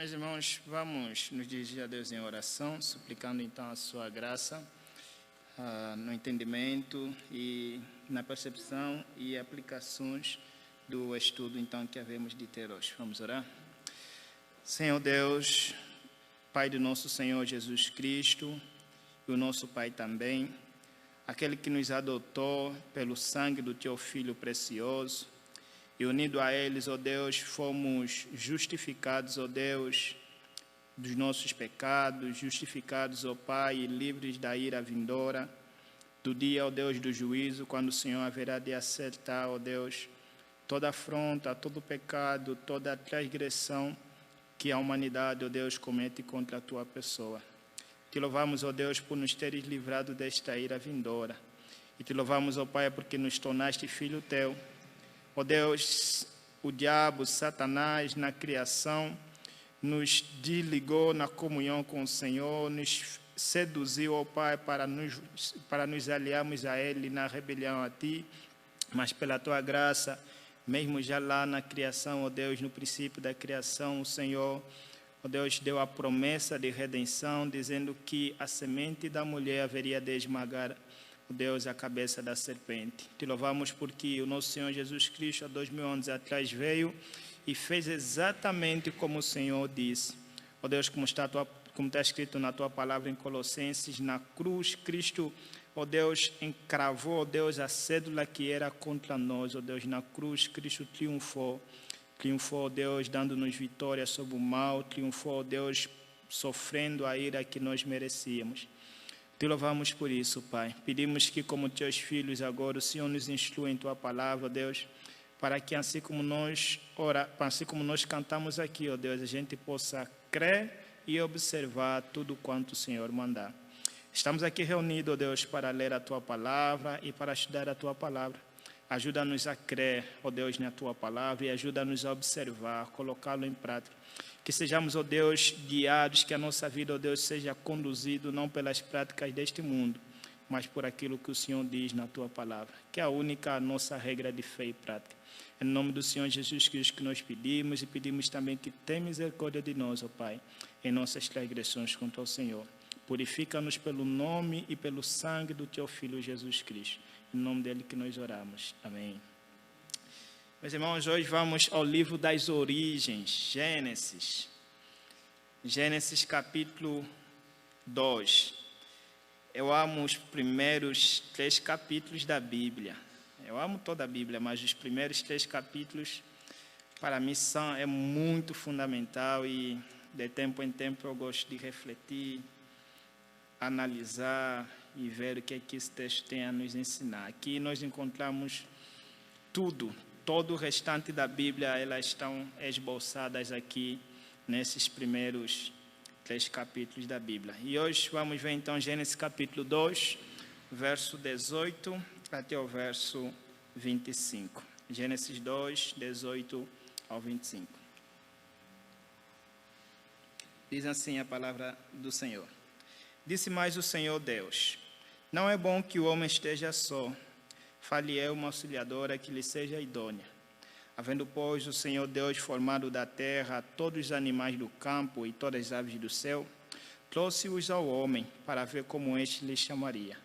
Meus irmãos, vamos nos dirigir a Deus em oração, suplicando então a sua graça no entendimento e na percepção e aplicações do estudo então que havemos de ter hoje. Vamos orar? Senhor Deus, Pai do nosso Senhor Jesus Cristo, e o nosso Pai também, aquele que nos adotou pelo sangue do Teu Filho precioso, e unido a eles, ó Deus, fomos justificados, ó Deus, dos nossos pecados, justificados, ó Pai, e livres da ira vindoura, do dia, ó Deus, do juízo, quando o Senhor haverá de acertar, ó Deus, toda afronta, todo pecado, toda transgressão que a humanidade, ó Deus, comete contra a Tua pessoa. Te louvamos, ó Deus, por nos teres livrado desta ira vindoura. E te louvamos, ó Pai, porque nos tornaste filho Teu. Ó Deus, o diabo, Satanás, na criação, nos desligou na comunhão com o Senhor, nos seduziu, ó Pai, para nos aliarmos a Ele na rebelião a Ti, mas pela Tua graça, mesmo já lá na criação, ó Deus, no princípio da criação, o Senhor, ó Deus, deu a promessa de redenção, dizendo que a semente da mulher haveria de esmagar, Deus, a cabeça da serpente. Te louvamos porque o nosso Senhor Jesus Cristo, há 2000 anos atrás, veio e fez exatamente como o Senhor disse. Ó Deus, como está escrito na Tua palavra em Colossenses, na cruz, Cristo, ó Deus, encravou, ó Deus, a cédula que era contra nós. Ó Deus, na cruz, Cristo triunfou, ó Deus, dando-nos vitória sobre o mal, triunfou, ó Deus, sofrendo a ira que nós merecíamos. Te louvamos por isso, Pai. Pedimos que, como Teus filhos agora, o Senhor nos instrua em Tua palavra, Deus, para que assim como nós cantamos aqui, ó Deus, a gente possa crer e observar tudo quanto o Senhor mandar. Estamos aqui reunidos, ó Deus, para ler a Tua palavra e para estudar a Tua palavra. Ajuda-nos a crer, ó Deus, na Tua palavra e ajuda-nos a observar, colocá-lo em prática. Que sejamos, ó Deus, guiados, que a nossa vida, ó Deus, seja conduzida não pelas práticas deste mundo, mas por aquilo que o Senhor diz na Tua palavra, que é a única nossa regra de fé e prática. Em nome do Senhor Jesus Cristo que nós pedimos, e pedimos também que tenha misericórdia de nós, ó Pai, em nossas transgressões contra o Senhor. Purifica-nos pelo nome e pelo sangue do Teu Filho Jesus Cristo. Em nome dele que nós oramos. Amém. Meus irmãos, hoje vamos ao livro das origens, Gênesis. Gênesis capítulo 2. Eu amo os primeiros 3 capítulos da Bíblia. Eu amo toda a Bíblia, mas os primeiros 3 capítulos, para mim, é muito fundamental e de tempo em tempo eu gosto de refletir, analisar e ver o que esse texto tem a nos ensinar. Aqui nós encontramos tudo. Todo o restante da Bíblia, elas estão esboçadas aqui nesses primeiros 3 capítulos da Bíblia. E hoje vamos ver então Gênesis capítulo 2, verso 18 até o verso 25. Gênesis 2, 18 ao 25. Diz assim a palavra do Senhor. Disse mais o Senhor Deus: não é bom que o homem esteja só. Fale-lhe uma auxiliadora que lhe seja idônea. Havendo, pois, o Senhor Deus formado da terra todos os animais do campo e todas as aves do céu, trouxe-os ao homem para ver como este lhe chamaria.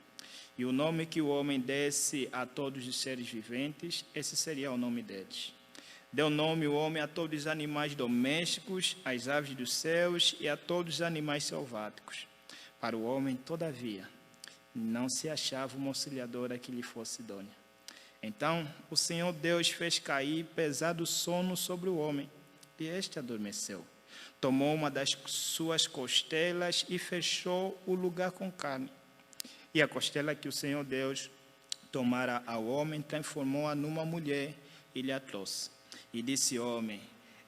E o nome que o homem desse a todos os seres viventes, esse seria o nome deles. Deu nome o homem a todos os animais domésticos, às aves dos céus e a todos os animais selváticos. Para o homem, todavia, não se achava uma auxiliadora que lhe fosse idônea. Então o Senhor Deus fez cair pesado sono sobre o homem, e este adormeceu. Tomou uma das suas costelas e fechou o lugar com carne. E a costela que o Senhor Deus tomara ao homem, transformou-a numa mulher e lhe a trouxe. E disse o homem: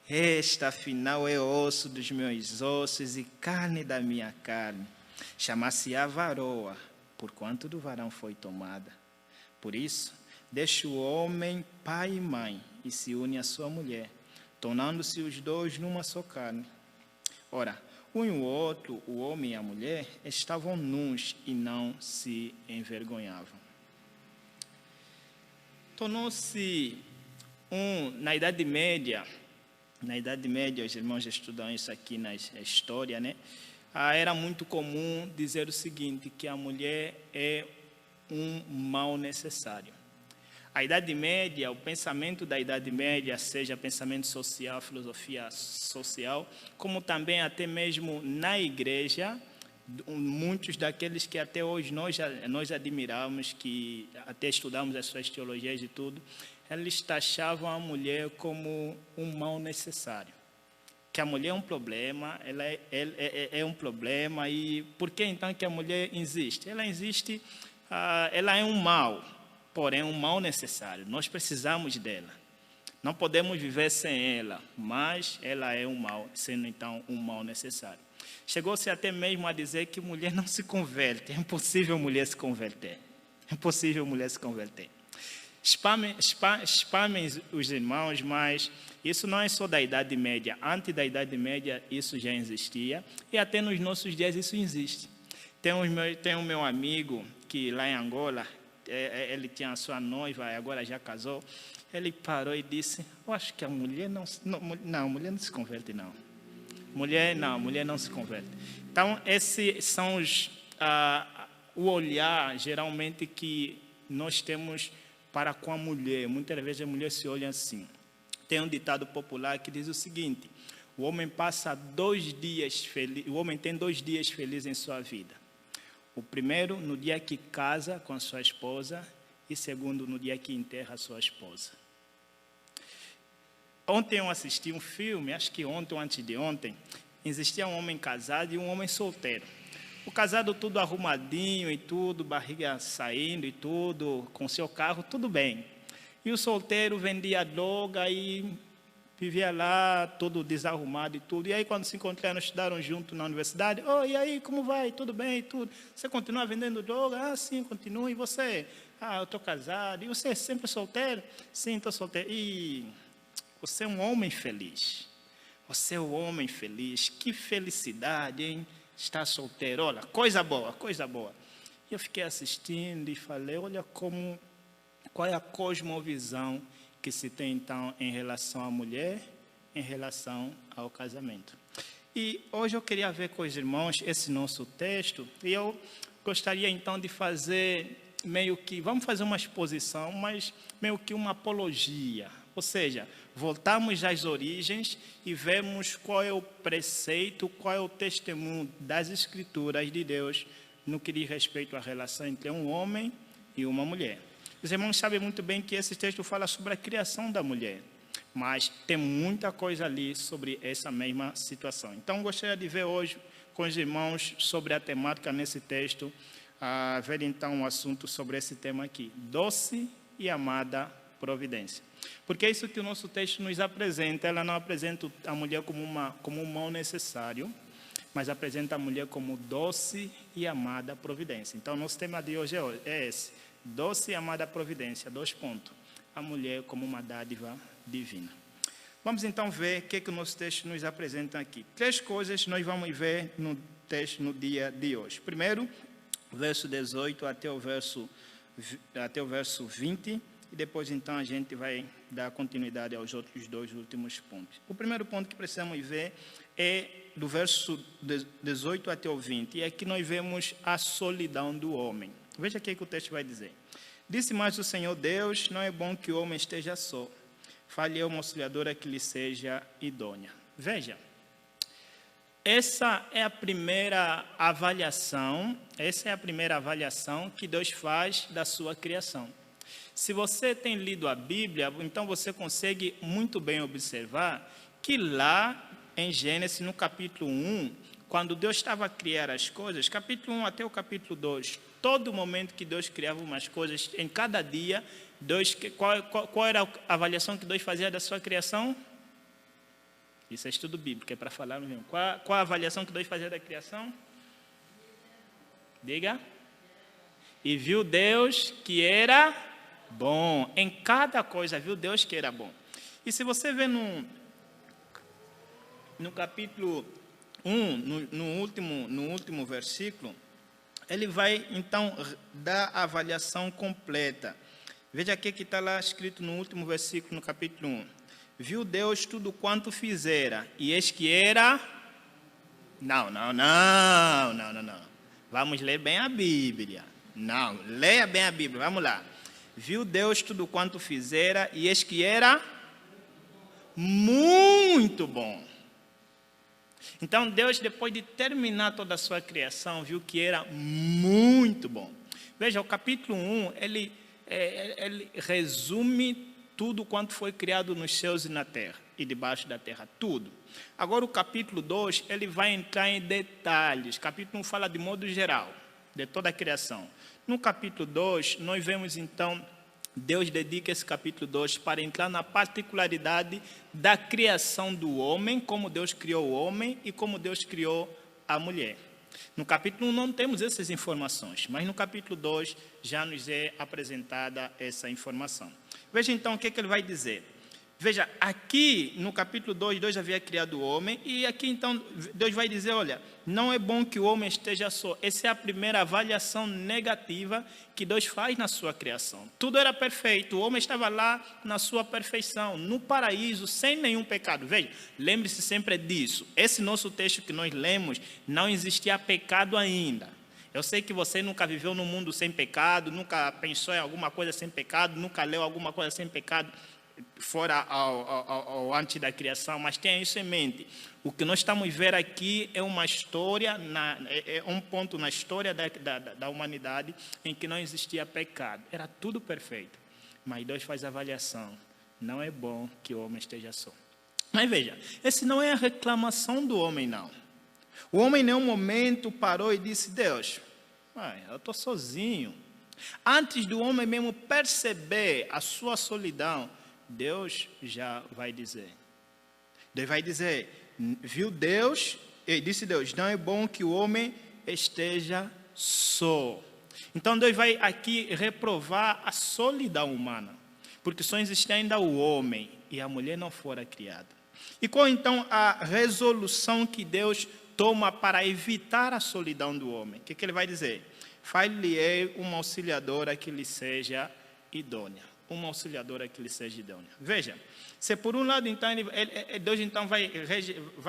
esta afinal é osso dos meus ossos e carne da minha carne. Chamar-se-á varoa, porquanto do varão foi tomada. Por isso, deixa o homem pai e mãe, e se une à sua mulher, tornando-se os dois numa só carne. Ora, um e o outro, o homem e a mulher, estavam nus e não se envergonhavam. Tornou-se na Idade Média, Na Idade Média, os irmãos já estudam isso aqui na história, né? Era muito comum dizer o seguinte, que a mulher é um mal necessário. A Idade Média, o pensamento da Idade Média, seja pensamento social, filosofia social, como também até mesmo na igreja, muitos daqueles que até hoje nós admiramos, que até estudamos as suas teologias e tudo, eles taxavam a mulher como um mal necessário. Que a mulher é um problema, ela é um problema, e por que então que a mulher existe? Ela existe, ela é um mal, porém um mal necessário. Nós precisamos dela. Não podemos viver sem ela, mas ela é um mal, sendo então um mal necessário. Chegou-se até mesmo a dizer que mulher não se converte. É impossível mulher se converter. É impossível mulher se converter. Spamem os irmãos, mas isso não é só da Idade Média. Antes da Idade Média isso já existia e até nos nossos dias isso existe. Tem o meu amigo que lá em Angola, ele tinha a sua noiva e agora já casou. Ele parou e disse, eu acho que a mulher mulher não se converte não. Mulher não se converte. Então, esses são o olhar, geralmente, que nós temos para com a mulher. Muitas vezes a mulher se olha assim. Tem um ditado popular que diz o seguinte, o homem tem 2 dias felizes em sua vida. O primeiro, no dia que casa com a sua esposa, e segundo, no dia que enterra a sua esposa. Ontem eu assisti um filme, acho que ontem ou antes de ontem, existia um homem casado e um homem solteiro. O casado tudo arrumadinho e tudo, barriga saindo e tudo, com seu carro, tudo bem. E o solteiro vendia droga e vivia lá, todo desarrumado e tudo. E aí quando se encontraram, estudaram junto na universidade, e aí, como vai? Tudo bem e tudo? Você continua vendendo droga? Ah, sim, continuo. E você? Ah, eu estou casado. E você é sempre solteiro? Sim, estou solteiro. E você é um homem feliz. Você é um homem feliz. Que felicidade, hein? Estar solteiro. Olha, coisa boa, coisa boa. E eu fiquei assistindo e falei, olha qual é a cosmovisão que se tem, então, em relação à mulher, em relação ao casamento. E hoje eu queria ver com os irmãos esse nosso texto, e eu gostaria, então, de fazer vamos fazer uma exposição, mas meio que uma apologia. Ou seja, voltamos às origens e vemos qual é o preceito, qual é o testemunho das Escrituras de Deus no que diz respeito à relação entre um homem e uma mulher. Os irmãos sabem muito bem que esse texto fala sobre a criação da mulher, mas tem muita coisa ali sobre essa mesma situação. Então, gostaria de ver hoje com os irmãos sobre a temática nesse texto, ver então um assunto sobre esse tema aqui, doce e amada providência. Porque é isso que o nosso texto nos apresenta. Ela não apresenta a mulher como um mal necessário, mas apresenta a mulher como doce e amada providência. Então, nosso tema de hoje é esse, doce e amada providência, 2 pontos. A mulher como uma dádiva divina. Vamos então ver o que o nosso texto nos apresenta aqui. 3 coisas nós vamos ver no texto no dia de hoje. Primeiro, verso 18 até o verso 20, e depois então a gente vai dar continuidade aos outros 2 últimos pontos. O primeiro ponto que precisamos ver é do verso 18 até o 20, e aqui nós vemos a solidão do homem. Veja o que o texto vai dizer. Disse mais o Senhor Deus, não é bom que o homem esteja só. Fale uma auxiliadora que lhe seja idônea. Veja, essa é a primeira avaliação que Deus faz da sua criação. Se você tem lido a Bíblia, então você consegue muito bem observar que lá em Gênesis, no capítulo 1, quando Deus estava a criar as coisas, capítulo 1 até o capítulo 2, todo momento que Deus criava umas coisas, em cada dia, qual era a avaliação que Deus fazia da sua criação? Isso é estudo bíblico, é para falar mesmo. Qual a avaliação que Deus fazia da criação? Diga. E viu Deus que era bom. Em cada coisa viu Deus que era bom. E se você vê no capítulo 1, no último versículo, ele vai então dar a avaliação completa. Veja aqui que está lá escrito no último versículo, no capítulo 1. Viu Deus tudo quanto fizera, e eis que era... Não. Vamos ler bem a Bíblia. Não, leia bem a Bíblia, vamos lá. Viu Deus tudo quanto fizera, e eis que era muito bom. Então Deus, depois de terminar toda a sua criação, viu que era muito bom. Veja, o capítulo 1, ele resume tudo quanto foi criado nos céus e na terra, e debaixo da terra, tudo. Agora o capítulo 2, ele vai entrar em detalhes. O capítulo 1 fala de modo geral, de toda a criação. No capítulo 2, nós vemos então, Deus dedica esse capítulo 2 para entrar na particularidade da criação do homem, como Deus criou o homem e como Deus criou a mulher. No capítulo 1 não temos essas informações, mas no capítulo 2 já nos é apresentada essa informação. Veja então o que ele vai dizer. Veja, aqui no capítulo 2, Deus havia criado o homem, e aqui então Deus vai dizer, olha, não é bom que o homem esteja só. Essa é a primeira avaliação negativa que Deus faz na sua criação. Tudo era perfeito, o homem estava lá na sua perfeição, no paraíso, sem nenhum pecado. Veja, lembre-se sempre disso. Esse nosso texto que nós lemos, não existia pecado ainda. Eu sei que você nunca viveu num mundo sem pecado, nunca pensou em alguma coisa sem pecado, nunca leu alguma coisa sem pecado, fora ao antes da criação, mas tenha isso em mente. O que nós estamos vendo aqui é uma história, é um ponto na história da humanidade em que não existia pecado. Era tudo perfeito. Mas Deus faz a avaliação. Não é bom que o homem esteja só. Mas veja, essa não é a reclamação do homem, não. O homem em nenhum momento parou e disse, Deus, eu estou sozinho. Antes do homem mesmo perceber a sua solidão, Deus já vai dizer. Deus vai dizer, viu Deus, e disse Deus, não é bom que o homem esteja só. Então Deus vai aqui reprovar a solidão humana, porque só existe ainda o homem e a mulher não fora criada. E qual então a resolução que Deus toma para evitar a solidão do homem? O que ele vai dizer? Far-lhe-ei uma auxiliadora que lhe seja idônea. Uma auxiliadora que lhe seja idônea. Veja, se por um lado, então, Deus então vai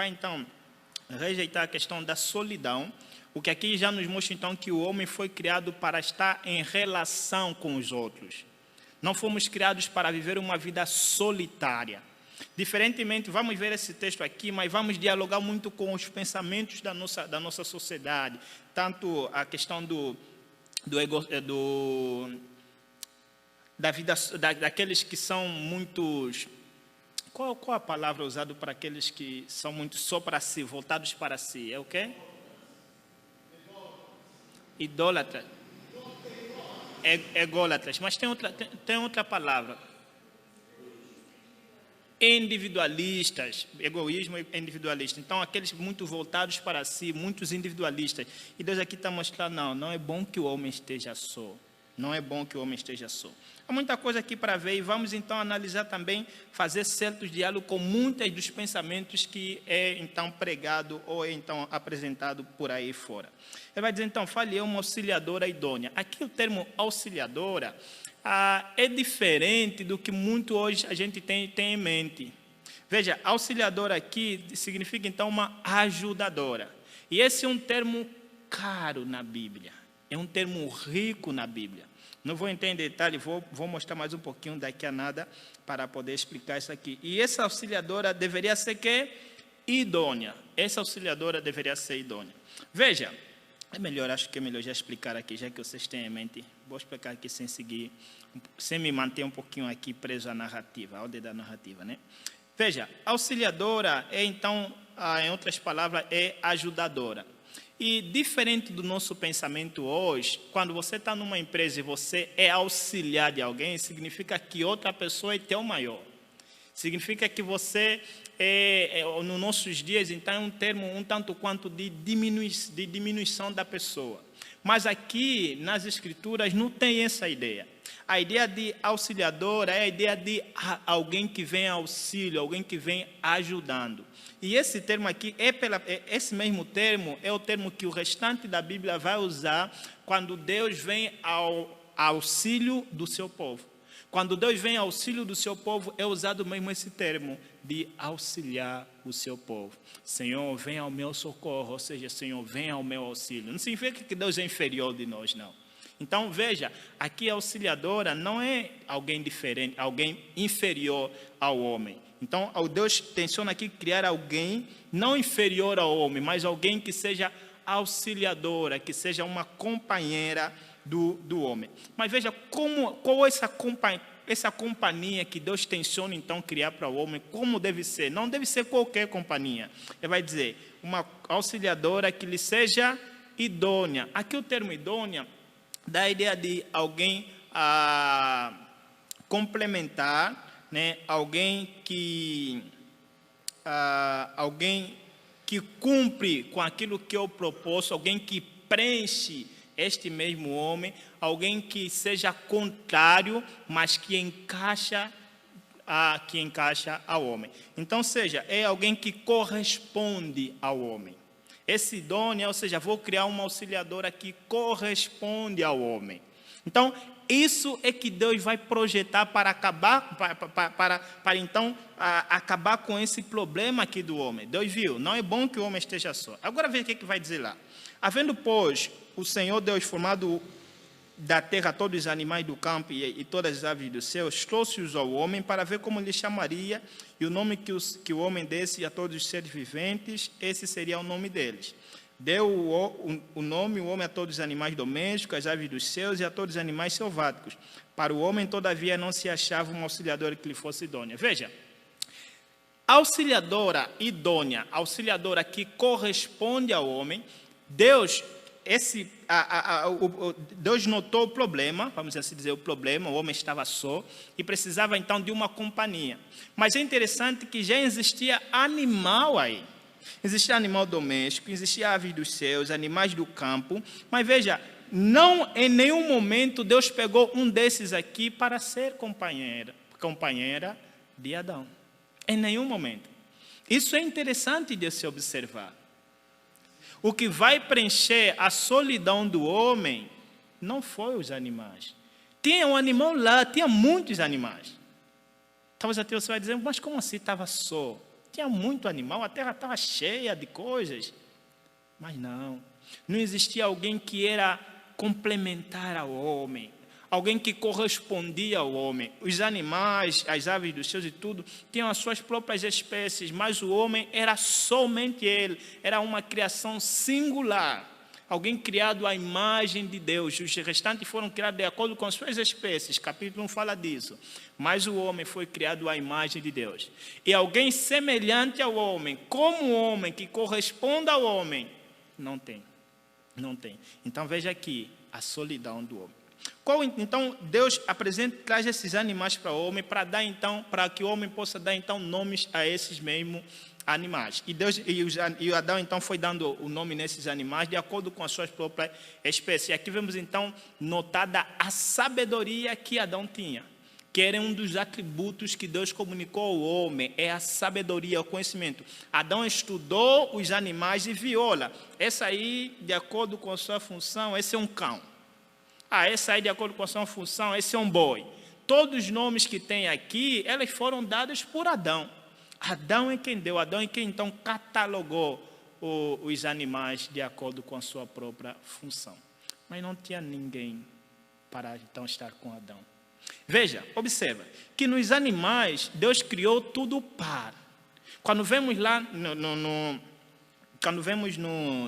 então rejeitar a questão da solidão, o que aqui já nos mostra então que o homem foi criado para estar em relação com os outros. Não fomos criados para viver uma vida solitária. Diferentemente, vamos ver esse texto aqui, mas vamos dialogar muito com os pensamentos da nossa sociedade, tanto a questão da vida daqueles que são muitos... Qual a palavra usada para aqueles que são muito só para si, voltados para si? É o quê? Idólatra. Ególatras. Mas tem outra palavra. Individualistas. Egoísmo e individualista. Então, aqueles muito voltados para si, muitos individualistas. E Deus aqui está mostrando, não é bom que o homem esteja só. Não é bom que o homem esteja só. Há muita coisa aqui para ver e vamos então analisar também, fazer certos diálogos com muitos dos pensamentos que é então pregado ou é então apresentado por aí fora. Ele vai dizer então, fale uma auxiliadora idônea. Aqui o termo auxiliadora é diferente do que muito hoje a gente tem em mente. Veja, auxiliadora aqui significa então uma ajudadora. E esse é um termo caro na Bíblia. É um termo rico na Bíblia. Não vou entrar em detalhe, vou mostrar mais um pouquinho daqui a nada para poder explicar isso aqui. E essa auxiliadora deveria ser idônea. Essa auxiliadora deveria ser idônea. Veja, acho que é melhor já explicar aqui, já que vocês têm em mente. Vou explicar aqui sem me manter um pouquinho aqui preso à narrativa, à ordem da narrativa, né? Veja, auxiliadora então, em outras palavras, é ajudadora. E diferente do nosso pensamento hoje, quando você está numa empresa e você é auxiliar de alguém, significa que outra pessoa é teu maior. Significa que você, nos nossos dias, então é um termo um tanto quanto de diminuição da pessoa. Mas aqui, nas Escrituras, não tem essa ideia. A ideia de auxiliadora é a ideia de alguém que vem auxílio, alguém que vem ajudando. E esse termo aqui, esse mesmo termo, é o termo que o restante da Bíblia vai usar quando Deus vem ao auxílio do seu povo. Quando Deus vem ao auxílio do seu povo, é usado mesmo esse termo de auxiliar o seu povo. Senhor, vem ao meu socorro, ou seja, Senhor, vem ao meu auxílio. Não significa que Deus é inferior de nós, não. Então, veja, aqui a auxiliadora não é alguém diferente, alguém inferior ao homem. Então, Deus tenciona aqui criar alguém não inferior ao homem, mas alguém que seja auxiliadora, que seja uma companheira do homem. Mas veja, qual é essa companhia que Deus tenciona então criar para o homem, como deve ser? Não deve ser qualquer companhia. Ele vai dizer, uma auxiliadora que lhe seja idônea. Aqui o termo idônea dá a ideia de alguém complementar, né? Alguém que cumpre com aquilo que eu propus, alguém que preenche este mesmo homem, alguém que seja contrário, mas que encaixa ao homem. Então, seja, é alguém que corresponde ao homem. Esse idôneo, ou seja, vou criar uma auxiliadora que corresponde ao homem. Então, isso é que Deus vai projetar para acabar, então acabar com esse problema aqui do homem. Deus viu, não é bom que o homem esteja só. Agora veja o que vai dizer lá. Havendo, pois, o Senhor Deus formado da terra todos os animais do campo e todas as aves dos céus, trouxe-os ao homem para ver como lhe chamaria, e o nome que o homem desse a todos os seres viventes, esse seria o nome deles. Deu o nome, o homem, a todos os animais domésticos, às aves dos céus e a todos os animais selváticos. Para o homem, todavia, não se achava uma auxiliadora que lhe fosse idônea. Veja, auxiliadora idônea, auxiliadora que corresponde ao homem, Deus notou o problema, vamos assim dizer, o problema, o homem estava só e precisava então de uma companhia. Mas é interessante que já existia animal aí. Existia animal doméstico, existia aves dos céus, animais do campo, mas veja, não em nenhum momento Deus pegou um desses aqui para ser companheira de Adão. Em nenhum momento. Isso é interessante de se observar. O que vai preencher a solidão do homem não foi os animais. Tinha um animal lá, tinha muitos animais. Talvez até você vai dizer, mas como assim estava só? Tinha muito animal, a terra estava cheia de coisas. Mas não existia alguém que era complementar ao homem, alguém que correspondia ao homem. Os animais, as aves dos céus e tudo, tinham as suas próprias espécies, mas o homem era somente ele, era uma criação singular, alguém criado à imagem de Deus. Os restantes foram criados de acordo com as suas espécies, capítulo 1 fala disso. Mas o homem foi criado à imagem de Deus. E alguém semelhante ao homem, como o homem, que corresponda ao homem, não tem. Então veja aqui a solidão do homem. Então Deus traz esses animais para o homem para que o homem possa dar então nomes a esses mesmos animais. E Adão então foi dando o nome nesses animais de acordo com as suas próprias espécies. E aqui vemos então notada a sabedoria que Adão tinha, que era um dos atributos que Deus comunicou ao homem, é a sabedoria, o conhecimento. Adão estudou os animais e viu, olha, essa aí, de acordo com a sua função, esse é um cão. Essa aí, de acordo com a sua função, esse é um boi. Todos os nomes que tem aqui, elas foram dados por Adão. Adão é quem deu, Adão é quem então catalogou os animais de acordo com a sua própria função. Mas não tinha ninguém para então estar com Adão. Veja, observa, que nos animais, Deus criou tudo par. Quando vemos lá,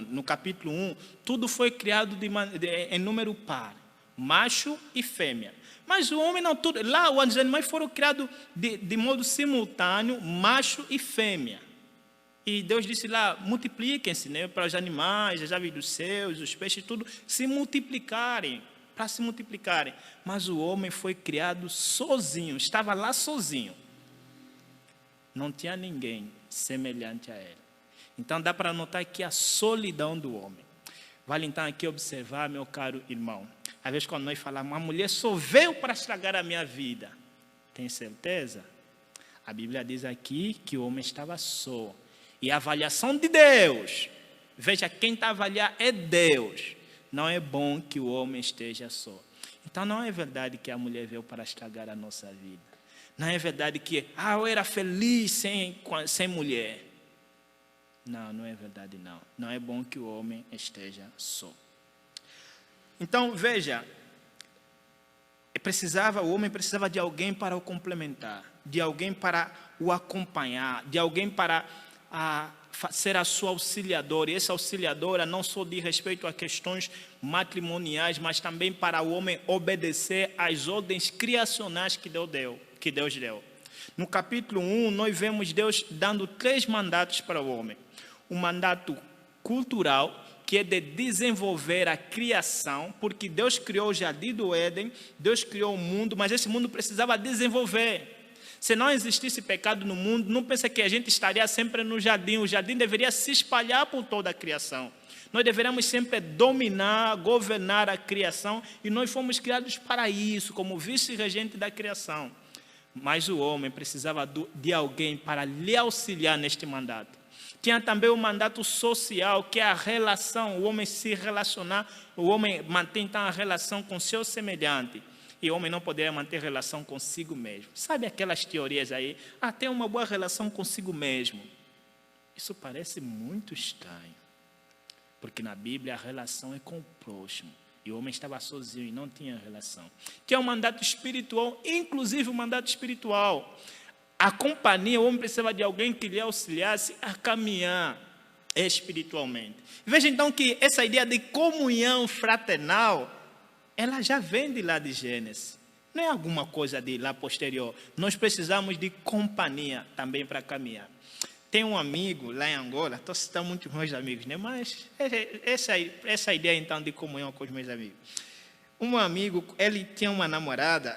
no capítulo 1, tudo foi criado em número par, macho e fêmea. Mas o homem não, tudo. Lá os animais foram criados de modo simultâneo, macho e fêmea. E Deus disse lá, multipliquem-se, né, para os animais, as aves dos céus, os peixes, tudo, se multiplicarem. Para se multiplicarem, mas o homem foi criado sozinho, estava lá sozinho, não tinha ninguém semelhante a ele. Então dá para notar aqui a solidão do homem. Vale então aqui observar, meu caro irmão, às vezes quando nós falamos, a mulher só veio para estragar a minha vida, tem certeza? A Bíblia diz aqui que o homem estava só, e a avaliação de Deus, veja, quem está a avaliar é Deus. Não é bom que o homem esteja só. Então não é verdade que a mulher veio para estragar a nossa vida. Não é verdade que eu era feliz sem mulher. Não, não é verdade não. Não é bom que o homem esteja só. Então veja, o homem precisava de alguém para o complementar, de alguém para o acompanhar, de alguém para ser a sua auxiliadora. E essa auxiliadora não só diz respeito a questões matrimoniais, mas também para o homem obedecer às ordens criacionais que Deus deu. No capítulo 1, nós vemos Deus dando 3 mandatos para o homem. O mandato cultural, que é de desenvolver a criação, porque Deus criou o jardim do Éden, Deus criou o mundo, mas esse mundo precisava desenvolver. Se não existisse pecado no mundo, não pensa que a gente estaria sempre no jardim. O jardim deveria se espalhar por toda a criação. Nós deveríamos sempre dominar, governar a criação, e nós fomos criados para isso, como vice-regente da criação. Mas o homem precisava de alguém para lhe auxiliar neste mandato. Tinha também o mandato social, que é a relação, o homem se relacionar, o homem mantém então a relação com seu semelhante. E o homem não poderia manter relação consigo mesmo. Sabe aquelas teorias aí? Tem uma boa relação consigo mesmo. Isso parece muito estranho. Porque na Bíblia a relação é com o próximo. E o homem estava sozinho e não tinha relação. Tinha um mandato espiritual, inclusive o mandato espiritual. A companhia, o homem precisava de alguém que lhe auxiliasse a caminhar espiritualmente. Veja então que essa ideia de comunhão fraternal, ela já vem de lá de Gênesis. Não é alguma coisa de lá posterior. Nós precisamos de companhia também para caminhar. Tem um amigo lá em Angola, estou citando muitos meus amigos, né? Mas essa ideia então de comunhão com os meus amigos. Um amigo, ele tinha uma namorada...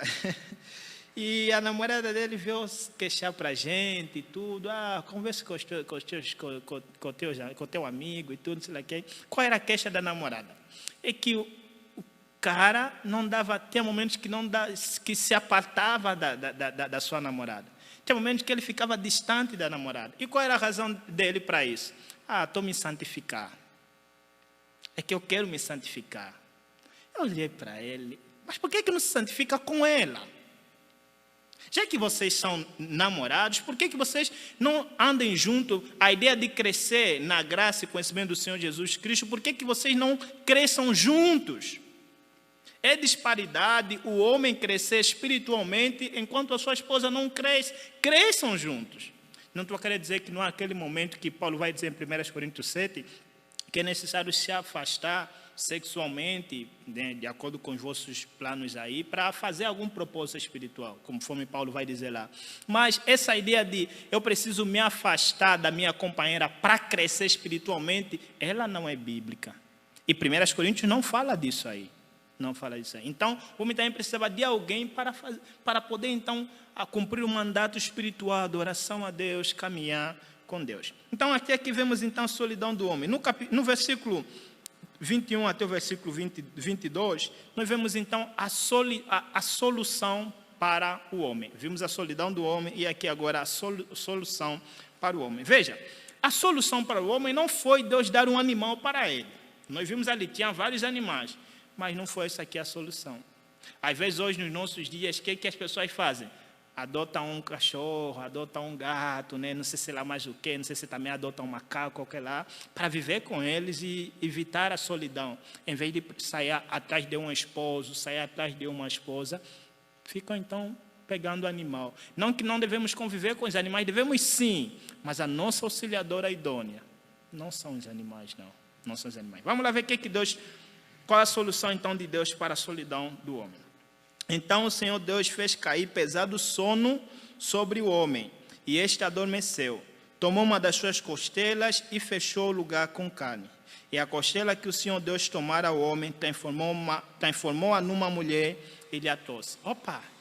E a namorada dele veio queixar para a gente e tudo. Conversa com o teu amigo e tudo, sei lá que. Qual era a queixa da namorada? É que o cara não dava, tinha momentos que se apartava da sua namorada. Tinha momentos que ele ficava distante da namorada. E qual era a razão dele para isso? Estou me santificar. É que eu quero me santificar. Eu olhei para ele, mas por que não se santifica com ela? Já que vocês são namorados, por que vocês não andem junto? A ideia de crescer na graça e conhecimento do Senhor Jesus Cristo, por que vocês não cresçam juntos? É disparidade o homem crescer espiritualmente enquanto a sua esposa não cresce. Cresçam juntos. Não estou querendo dizer que não há aquele momento que Paulo vai dizer em 1 Coríntios 7, que é necessário se afastar sexualmente, né, de acordo com os vossos planos aí, para fazer algum propósito espiritual, conforme Paulo vai dizer lá. Mas essa ideia de eu preciso me afastar da minha companheira para crescer espiritualmente, ela não é bíblica. E 1 Coríntios não fala disso aí. Não fala disso aí. Então, o homem também precisava de alguém para poder, então, cumprir o mandato espiritual, adoração a Deus, caminhar com Deus. Então, aqui vemos, então, a solidão do homem. No versículo 21 até o versículo 22, nós vemos então a solução para o homem. Vimos a solidão do homem e aqui agora a solução para o homem. Veja, a solução para o homem não foi Deus dar um animal para ele. Nós vimos ali, tinha vários animais, mas não foi essa aqui a solução. Às vezes hoje nos nossos dias, o que as pessoas fazem? Adotam um cachorro, adotam um gato, né? Não sei se lá mais o quê, não sei se também adotam um macaco, qualquer lá, para viver com eles e evitar a solidão. Em vez de sair atrás de um esposo, sair atrás de uma esposa, ficam então pegando animal. Não que não devemos conviver com os animais, devemos sim, mas a nossa auxiliadora idônea não são os animais, não são os animais. Vamos lá ver qual é a solução então de Deus para a solidão do homem. Então o Senhor Deus fez cair pesado sono sobre o homem, e este adormeceu. Tomou uma das suas costelas e fechou o lugar com carne. E a costela que o Senhor Deus tomara ao homem, transformou-a numa mulher e lhe a trouxe.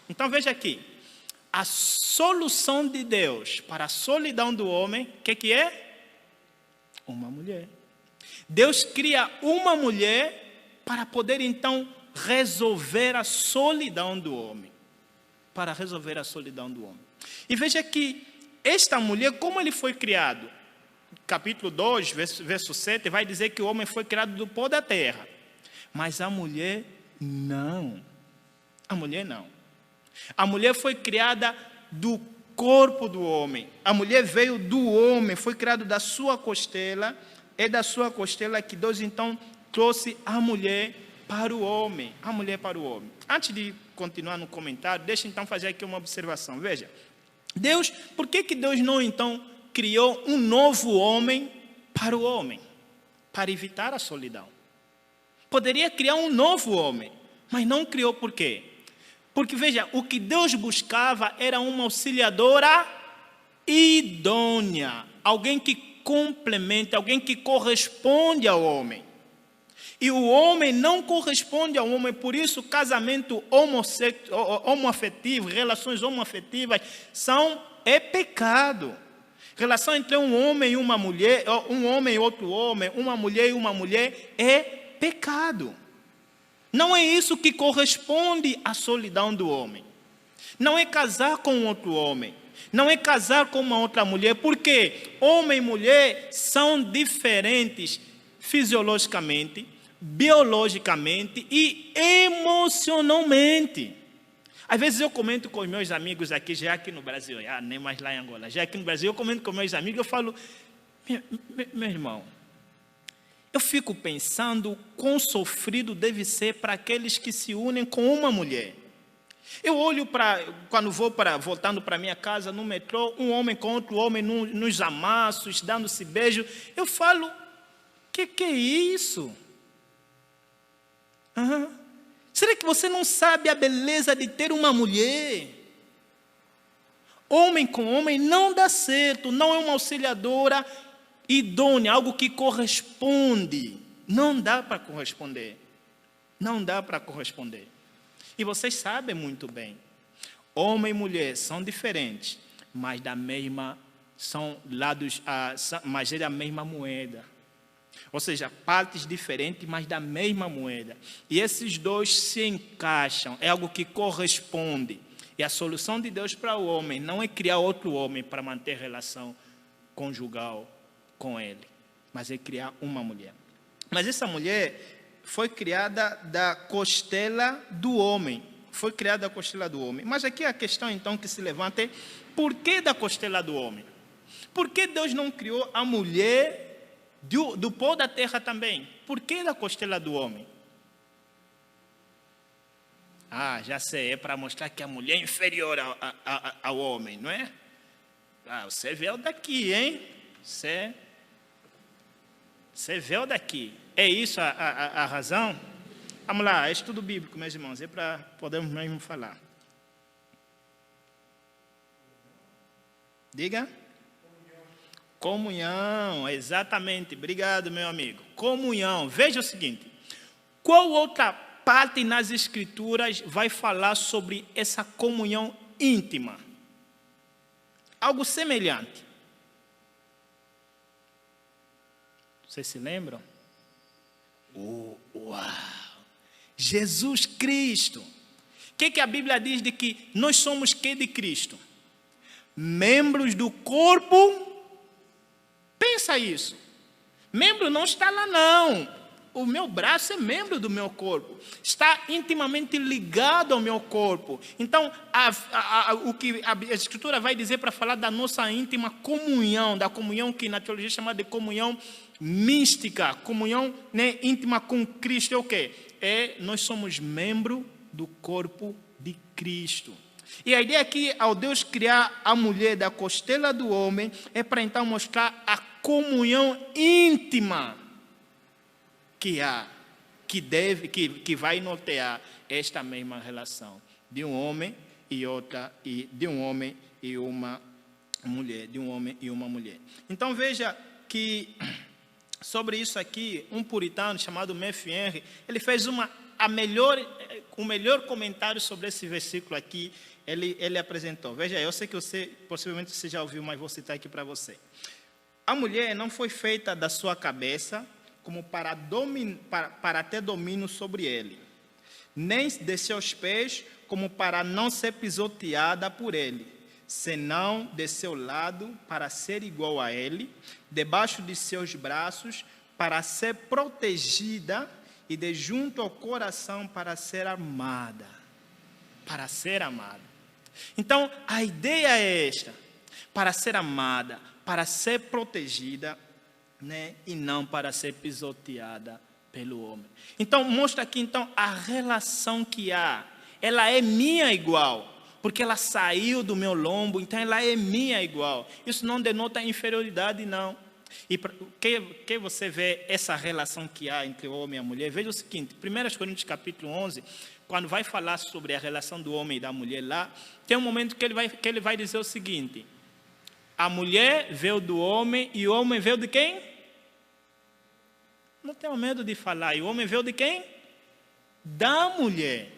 Então veja aqui, a solução de Deus para a solidão do homem, o que é? Uma mulher. Deus cria uma mulher para poder então resolver a solidão do homem. Para resolver a solidão do homem. E veja que esta mulher, como ele foi criado? Capítulo 2, verso 7, vai dizer que o homem foi criado do pó da terra. Mas a mulher, não. A mulher não. A mulher foi criada do corpo do homem. A mulher veio do homem, foi criada da sua costela. É da sua costela que Deus então trouxe a mulher para o homem. A mulher para o homem. Antes de continuar no comentário, deixa então fazer aqui uma observação. Veja, Deus, por que Deus não então criou um novo homem para o homem? Para evitar a solidão. Poderia criar um novo homem, mas não criou por quê? Porque, veja, o que Deus buscava era uma auxiliadora idônea. Alguém que complemente, alguém que corresponde ao homem. E o homem não corresponde ao homem, por isso o casamento homoafetivo, relações homoafetivas é pecado. Relação entre um homem e uma mulher, um homem e outro homem, uma mulher e uma mulher é pecado. Não é isso que corresponde à solidão do homem. Não é casar com outro homem. Não é casar com uma outra mulher. Porque homem e mulher são diferentes fisiologicamente, biologicamente e emocionalmente. Às vezes eu comento com os meus amigos aqui, já aqui no Brasil, nem mais lá em Angola, já aqui no Brasil, eu comento com meus amigos, eu falo, meu irmão, eu fico pensando quão sofrido deve ser para aqueles que se unem com uma mulher. Eu olho quando voltando para minha casa, no metrô, um homem com outro homem nos amassos, dando-se beijo, eu falo, que é isso? Será que você não sabe a beleza de ter uma mulher? Homem com homem não dá certo, não é uma auxiliadora idônea, algo que corresponde. Não dá para corresponder. Não dá para corresponder. E vocês sabem muito bem, homem e mulher são diferentes, mas são lados, mas é da mesma moeda. Ou seja, partes diferentes, mas da mesma moeda. E esses dois se encaixam, é algo que corresponde. E a solução de Deus para o homem não é criar outro homem para manter relação conjugal com ele, mas é criar uma mulher. Mas essa mulher foi criada da costela do homem. Foi criada da costela do homem. Mas aqui a questão então que se levanta é, por que da costela do homem? Por que Deus não criou a mulher do pó da terra também? Por que da costela do homem? Já sei, é para mostrar que a mulher é inferior ao homem, não é? Você veio daqui, hein? Você veio daqui. É isso a razão? Vamos lá, é estudo bíblico, meus irmãos, é para podermos mesmo falar. Diga. Comunhão, exatamente. Obrigado, meu amigo. Comunhão. Veja o seguinte. Qual outra parte nas Escrituras vai falar sobre essa comunhão íntima? Algo semelhante. Vocês se lembram? Uau! Jesus Cristo. O que a Bíblia diz de que nós somos que de Cristo? Membros do corpo. Pensa isso. Membro não está lá não. O meu braço é membro do meu corpo. Está intimamente ligado ao meu corpo. Então, o que a Escritura vai dizer para falar da nossa íntima comunhão, da comunhão que na teologia é chamada de comunhão mística, comunhão, né, íntima com Cristo, é o quê? Nós somos membro do corpo de Cristo. E a ideia aqui, ao Deus criar a mulher da costela do homem, é para então mostrar a comunhão íntima que há, que vai nortear esta mesma relação de um homem e outra, e de um homem e uma mulher, de um homem e uma mulher. Então veja que sobre isso aqui, um puritano chamado Matthew Henry, ele fez o melhor comentário sobre esse versículo aqui. Ele apresentou. Veja, eu sei que possivelmente você já ouviu, mas vou citar aqui para você. A mulher não foi feita da sua cabeça como para ter domínio sobre ele, nem de seus pés como para não ser pisoteada por ele, senão de seu lado para ser igual a ele, debaixo de seus braços para ser protegida e de junto ao coração para ser amada. para ser amada. Então, a ideia é esta: para ser amada, para ser protegida, né? E não para ser pisoteada pelo homem. Então, mostra aqui então a relação que há. Ela é minha igual, porque ela saiu do meu lombo, então ela é minha igual. Isso não denota inferioridade, não. E que você vê essa relação que há entre o homem e a mulher? Veja o seguinte, 1 Coríntios capítulo 11, quando vai falar sobre a relação do homem e da mulher lá, tem um momento que ele vai dizer o seguinte: a mulher veio do homem e o homem veio de quem? Não tenho medo de falar. E o homem veio de quem? Da mulher.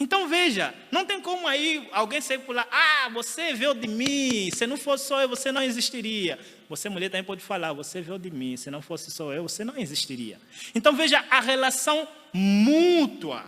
Então veja, não tem como aí alguém sair por lá: ah, você veio de mim, se não fosse só eu, você não existiria. Você, mulher, também pode falar: você veio de mim, se não fosse só eu, você não existiria. Então veja a relação mútua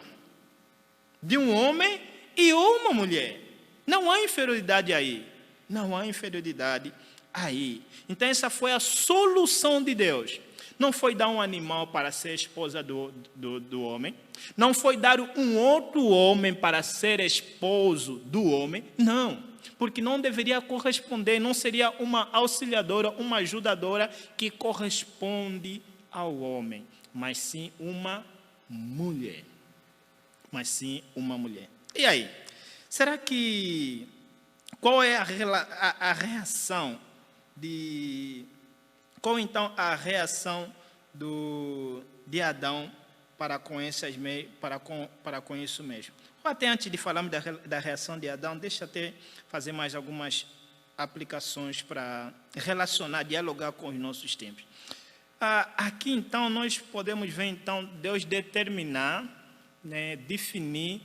de um homem e uma mulher. Não há inferioridade aí. Não há inferioridade aí. Então essa foi a solução de Deus. Não foi dar um animal para ser esposa do homem. Não foi dar um outro homem para ser esposo do homem. Não, porque não deveria corresponder, não seria uma auxiliadora, uma ajudadora que corresponde ao homem, mas sim uma mulher. Mas sim uma mulher. E aí? Será que... Qual é a reação de... Qual então a reação de Adão para com isso mesmo? Ou até antes de falarmos da reação de Adão, deixa eu até fazer mais algumas aplicações para relacionar, dialogar com os nossos tempos. Aqui então nós podemos ver então Deus determinar, né, definir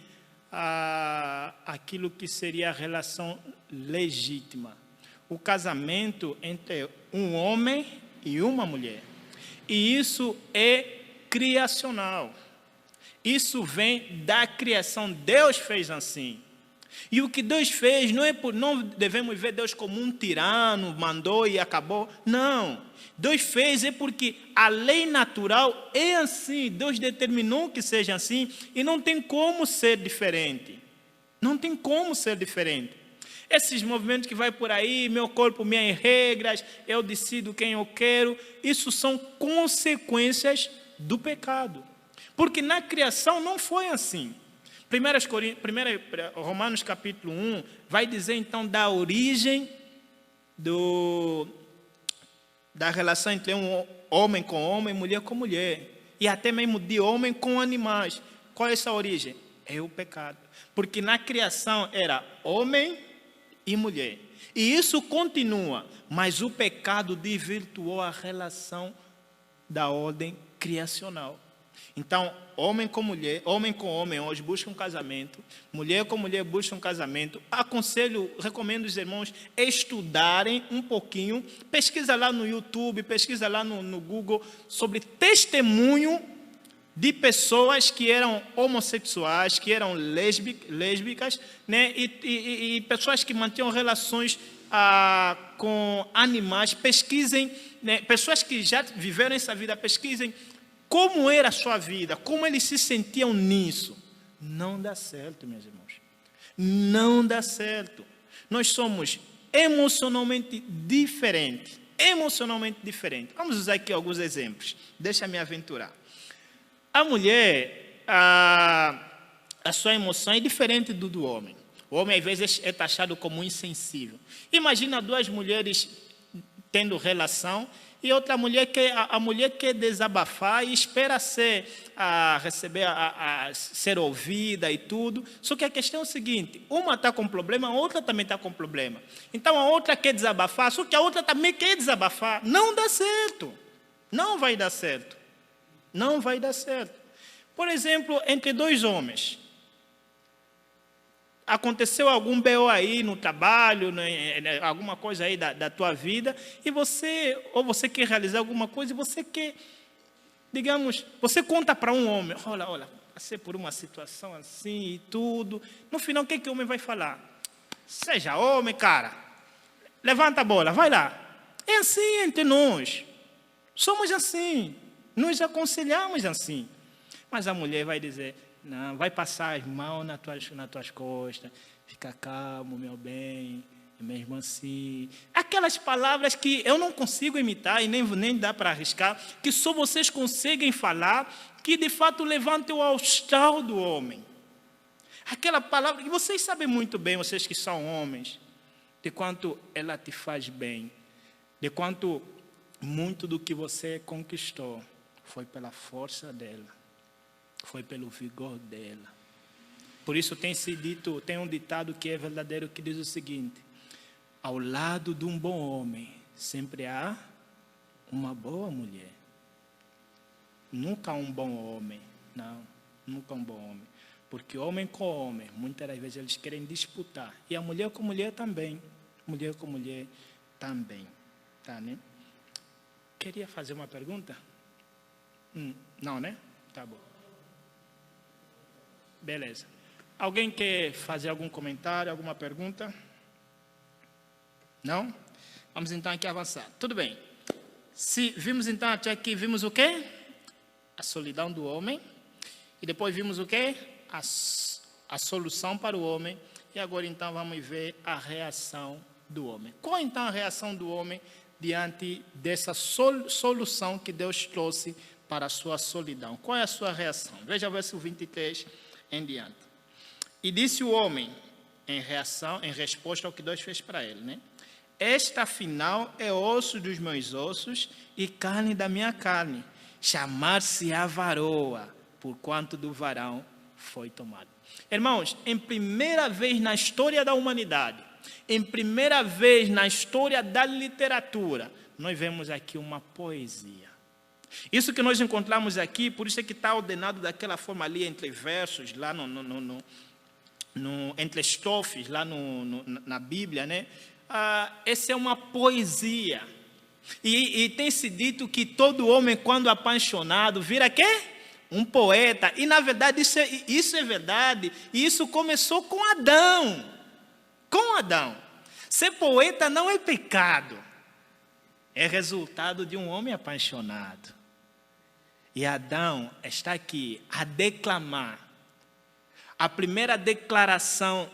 aquilo que seria a relação legítima. O casamento entre um homem e uma mulher. E isso é criacional. Isso vem da criação. Deus fez assim. E o que Deus fez não devemos ver Deus como um tirano, mandou e acabou. Não. Deus fez porque a lei natural é assim. Deus determinou que seja assim e não tem como ser diferente. Não tem como ser diferente. Esses movimentos que vai por aí, meu corpo, minhas regras, eu decido quem eu quero, isso são consequências do pecado. Porque na criação não foi assim. 1 Romanos capítulo 1 vai dizer então da origem da relação entre um homem com homem, mulher com mulher. E até mesmo de homem com animais. Qual é essa origem? É o pecado. Porque na criação era homem e mulher. E isso continua, mas o pecado desvirtuou a relação da ordem criacional. Então, homem com homem hoje busca um casamento, mulher com mulher busca um casamento. Recomendo os irmãos estudarem um pouquinho, pesquisa lá no YouTube, pesquisa lá no Google sobre testemunho de pessoas que eram homossexuais, que eram lésbicas, né? E pessoas que mantinham relações com animais. Pesquisem, né? Pessoas que já viveram essa vida, pesquisem como era a sua vida, como eles se sentiam nisso. Não dá certo, meus irmãos. Não dá certo. Nós somos emocionalmente diferentes. Emocionalmente diferentes. Vamos usar aqui alguns exemplos. Deixa eu me aventurar. A mulher, a sua emoção é diferente do homem. O homem, às vezes, é taxado como insensível. Imagina duas mulheres tendo relação e outra mulher a mulher quer desabafar e espera ser ouvida e tudo. Só que a questão é o seguinte: uma está com problema, a outra também está com problema. Então a outra quer desabafar, só que a outra também quer desabafar. Não dá certo. Não vai dar certo. Não vai dar certo. Por exemplo, entre dois homens. Aconteceu algum BO aí no trabalho, alguma coisa aí da tua vida, e você quer realizar alguma coisa, e você quer, digamos, você conta para um homem: olha, passei por uma situação assim e tudo. No final, o que o homem vai falar? Seja homem, cara. Levanta a bola, vai lá. É assim entre nós. Somos assim. Nos aconselhamos assim. Mas a mulher vai dizer: Não, vai passar as mãos nas tuas costas. Fica calmo, meu bem. Mesmo assim. Aquelas palavras que eu não consigo imitar e nem dá para arriscar, que só vocês conseguem falar, que de fato levantem o astral do homem. Aquela palavra que vocês sabem muito bem, vocês que são homens, de quanto ela te faz bem, de quanto muito do que você conquistou foi pela força dela, foi pelo vigor dela. Por isso tem um ditado que é verdadeiro, que diz o seguinte: ao lado de um bom homem sempre há uma boa mulher. Nunca um bom homem, não, nunca um bom homem. Porque homem com homem, muitas das vezes eles querem disputar. E a mulher com mulher também. Mulher com mulher também. Tá, né? Queria fazer uma pergunta? Não, né? Tá bom. Beleza. Alguém quer fazer algum comentário, alguma pergunta? Não? Vamos então aqui avançar. Tudo bem. Se vimos então até aqui, vimos o quê? A solidão do homem. E depois vimos o quê? A solução para o homem. E agora então vamos ver a reação do homem. Qual então a reação do homem diante dessa solução que Deus trouxe para a sua solidão? Qual é a sua reação? Veja o verso 23 em diante. E disse o homem, em resposta ao que Deus fez para ele, né? Esta afinal é osso dos meus ossos e carne da minha carne. Chamar-se-á varoa, porquanto do varão foi tomado. Irmãos, em primeira vez na história da humanidade, em primeira vez na história da literatura, nós vemos aqui uma poesia. Isso que nós encontramos aqui, por isso é que está ordenado daquela forma ali, entre versos, lá entre estrofes, lá na Bíblia, né? Essa é uma poesia. E tem-se dito que todo homem, quando apaixonado, vira quê? Um poeta. E, na verdade, isso é verdade. E isso começou com Adão. Com Adão. Ser poeta não é pecado. É resultado de um homem apaixonado. E Adão está aqui a declamar a primeira declaração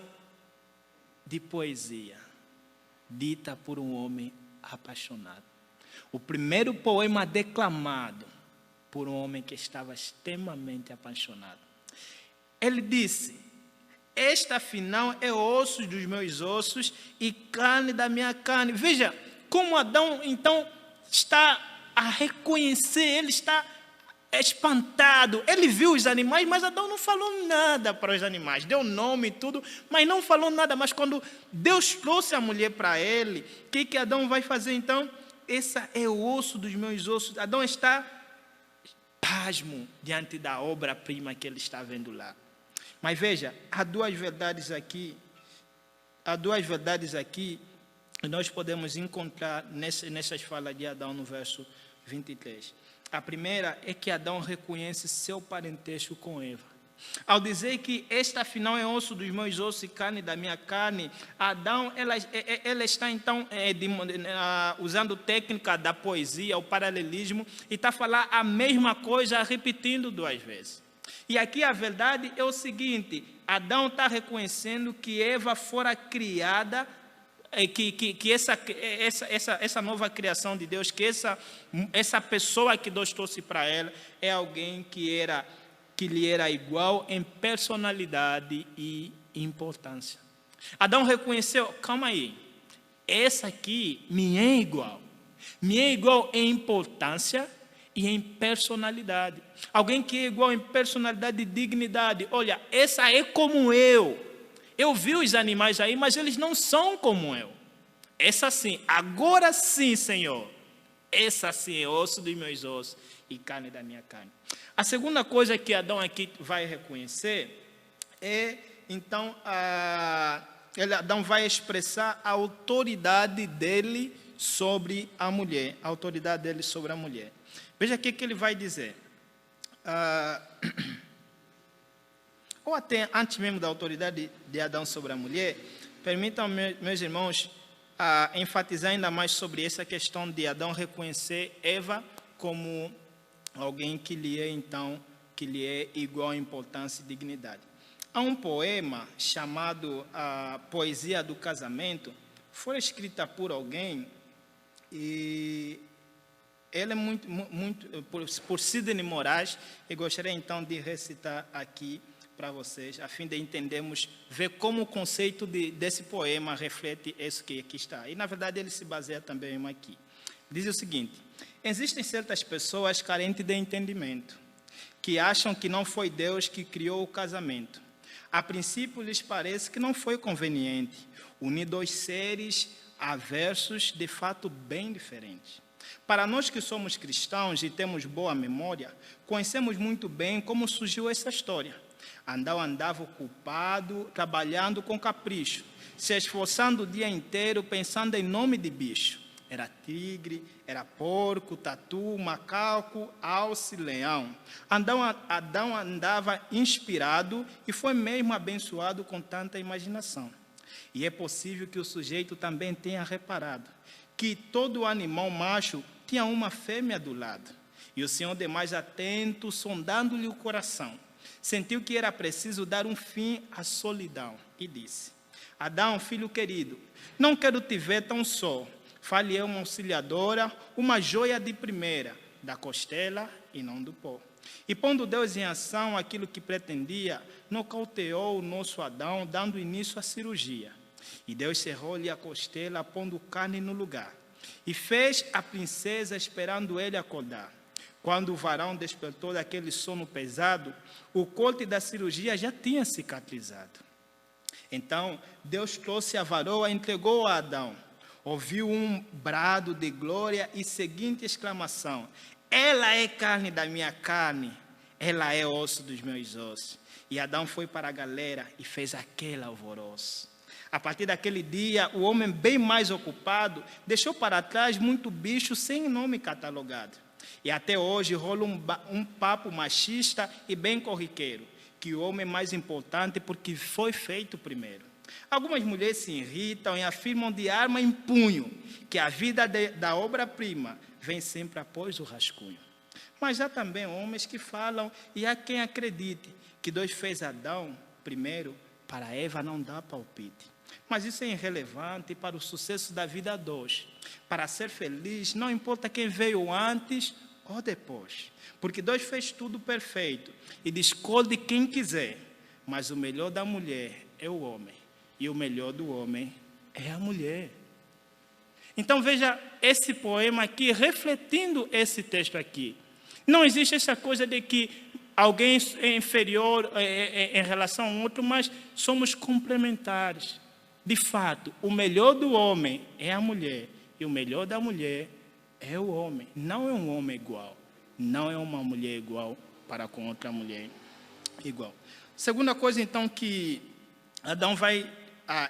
de poesia dita por um homem apaixonado. O primeiro poema declamado por um homem que estava extremamente apaixonado. Ele disse: esta afinal é osso dos meus ossos e carne da minha carne. Veja como Adão então está a reconhecer, ele está espantado. Ele viu os animais, mas Adão não falou nada para os animais. Deu nome e tudo, mas não falou nada. Mas quando Deus trouxe a mulher para ele, o que Adão vai fazer então? Esse é o osso dos meus ossos. Adão está pasmo diante da obra-prima que ele está vendo lá. Mas veja, há duas verdades aqui que nós podemos encontrar nessas falas de Adão no verso 23. A primeira é que Adão reconhece seu parentesco com Eva. Ao dizer que esta afinal é osso dos meus ossos e carne da minha carne, Adão ela está então usando técnica da poesia, o paralelismo, e está a falar a mesma coisa, repetindo duas vezes. E aqui a verdade é o seguinte: Adão está reconhecendo que Eva fora criada, que essa nova criação de Deus, que essa pessoa que Deus trouxe para ela, é alguém que lhe era igual em personalidade e importância. Adão reconheceu: calma aí, essa aqui me é igual em importância e em personalidade. Alguém que é igual em personalidade e dignidade. Olha, essa é como eu. Eu vi os animais aí, mas eles não são como eu. Essa sim, agora sim, Senhor. Essa sim é osso dos meus ossos e carne da minha carne. A segunda coisa que Adão aqui vai reconhecer é, então, Adão vai expressar a autoridade dele sobre a mulher. A autoridade dele sobre a mulher. Veja aqui que ele vai dizer. Ou até antes mesmo da autoridade de Adão sobre a mulher, permitam, meus irmãos, enfatizar ainda mais sobre essa questão de Adão reconhecer Eva como alguém que lhe é, então, que lhe é igual importância e dignidade. Há um poema chamado A Poesia do Casamento, foi escrita por alguém, e ela é muito por Sidney Moraes, e gostaria então de recitar aqui para vocês, a fim de entendermos, ver como o conceito desse poema reflete isso que aqui está. E, na verdade, ele se baseia também aqui. Diz o seguinte: existem certas pessoas carentes de entendimento, que acham que não foi Deus que criou o casamento. A princípio, lhes parece que não foi conveniente unir dois seres aversos, de fato, bem diferentes. Para nós que somos cristãos e temos boa memória, conhecemos muito bem como surgiu essa história. Adão andava ocupado, trabalhando com capricho, se esforçando o dia inteiro, pensando em nome de bicho. Era tigre, era porco, tatu, macaco, alce, leão. Adão andava inspirado e foi mesmo abençoado com tanta imaginação. E é possível que o sujeito também tenha reparado que todo animal macho tinha uma fêmea do lado. E o Senhor, demais atento, sondando-lhe o coração, sentiu que era preciso dar um fim à solidão e disse: Adão, filho querido, não quero te ver tão só. Fale uma auxiliadora, uma joia de primeira, da costela e não do pó. E pondo Deus em ação aquilo que pretendia, nocauteou o nosso Adão, dando início à cirurgia. E Deus cerrou-lhe a costela, pondo carne no lugar. E fez a princesa esperando ele acordar. Quando o varão despertou daquele sono pesado, o corte da cirurgia já tinha cicatrizado. Então, Deus trouxe a varoa e entregou a Adão. Ouviu um brado de glória e seguinte exclamação: ela é carne da minha carne, ela é osso dos meus ossos. E Adão foi para a galera e fez aquele alvoroço. A partir daquele dia, o homem bem mais ocupado deixou para trás muito bicho sem nome catalogado. E até hoje rola um papo machista e bem corriqueiro, que o homem é mais importante porque foi feito primeiro. Algumas mulheres se irritam e afirmam de arma em punho que a vida da obra-prima vem sempre após o rascunho. Mas há também homens que falam, e há quem acredite, que Deus fez Adão primeiro para Eva não dar palpite. Mas isso é irrelevante para o sucesso da vida a dois. Para ser feliz, não importa quem veio antes ou depois, porque Deus fez tudo perfeito e escolhe quem quiser, mas o melhor da mulher é o homem. E o melhor do homem é a mulher. Então veja esse poema aqui, refletindo esse texto aqui. Não existe essa coisa de que alguém é inferior em relação ao outro, mas somos complementares. De fato, o melhor do homem é a mulher, e o melhor da mulher é o homem. Não é um homem igual, não é uma mulher igual para com outra mulher igual. Segunda coisa, então, que Adão vai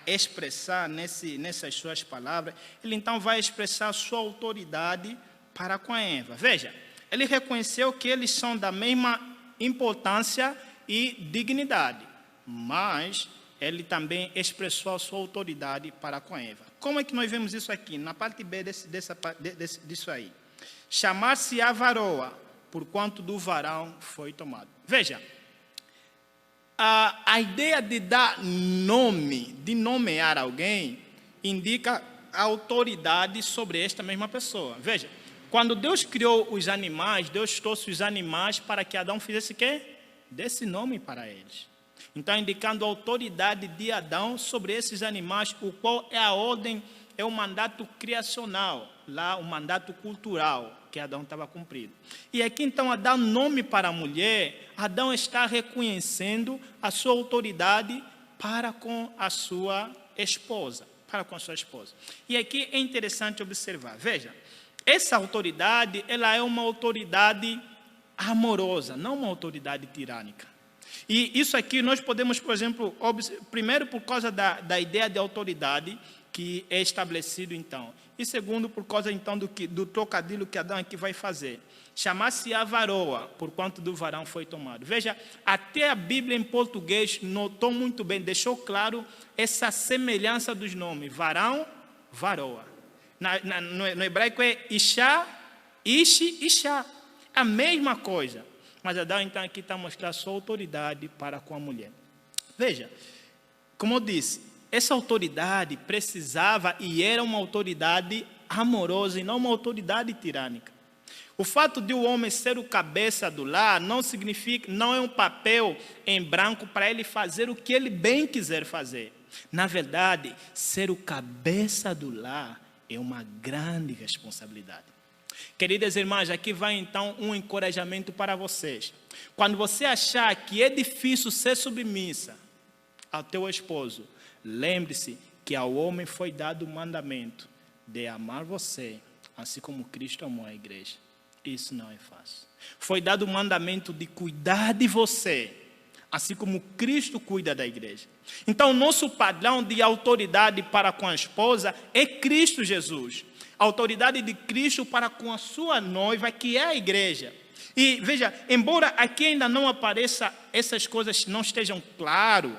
expressar nessas suas palavras, ele então vai expressar a sua autoridade para com a Eva. Veja, ele reconheceu que eles são da mesma importância e dignidade, mas ele também expressou a sua autoridade para com a Eva. Como é que nós vemos isso aqui? Na parte B disso aí. Chamar-se a varoa, porquanto do varão foi tomado. Veja, a ideia de dar nome, de nomear alguém, indica a autoridade sobre esta mesma pessoa. Veja, quando Deus criou os animais, Deus trouxe os animais para que Adão fizesse o quê? Desse nome para eles. Então, indicando a autoridade de Adão sobre esses animais, o qual é a ordem, é o mandato criacional, lá o mandato cultural que Adão estava cumprindo. E aqui, então, a dar nome para a mulher, Adão está reconhecendo a sua autoridade para com a sua esposa. E aqui é interessante observar. Veja, essa autoridade, ela é uma autoridade amorosa, não uma autoridade tirânica. E isso aqui nós podemos, por exemplo, primeiro por causa da ideia de autoridade que é estabelecido então. E segundo, por causa então do trocadilho que Adão aqui vai fazer. Chamar-se a varoa, porquanto do varão foi tomado. Veja, até a Bíblia em português notou muito bem, deixou claro essa semelhança dos nomes. Varão, varoa. No hebraico é Ishá, Ishi, Ishá. A mesma coisa. Mas Adão, então, aqui está a mostrar sua autoridade para com a mulher. Veja, como eu disse, essa autoridade precisava e era uma autoridade amorosa e não uma autoridade tirânica. O fato de o homem ser o cabeça do lar não significa, não é um papel em branco para ele fazer o que ele bem quiser fazer. Na verdade, ser o cabeça do lar é uma grande responsabilidade. Queridas irmãs, aqui vai então um encorajamento para vocês. Quando você achar que é difícil ser submissa ao teu esposo, lembre-se que ao homem foi dado o mandamento de amar você, assim como Cristo amou a igreja. Isso não é fácil. Foi dado o mandamento de cuidar de você, assim como Cristo cuida da igreja. Então, nosso padrão de autoridade para com a esposa é Cristo Jesus. A autoridade de Cristo para com a sua noiva, que é a igreja. E veja, embora aqui ainda não apareça, essas coisas não estejam claras,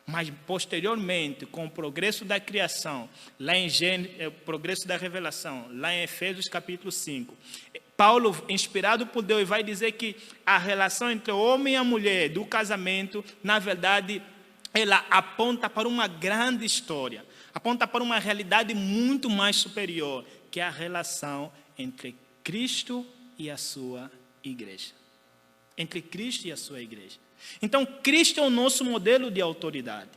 mas posteriormente, com o progresso da criação, lá em Gênesis, o progresso da revelação, lá em Efésios capítulo 5, Paulo, inspirado por Deus, vai dizer que a relação entre o homem e a mulher do casamento, na verdade, ela aponta para uma grande história, aponta para uma realidade muito mais superior, que é a relação entre Cristo e a sua igreja. Entre Cristo e a sua igreja. Então, Cristo é o nosso modelo de autoridade.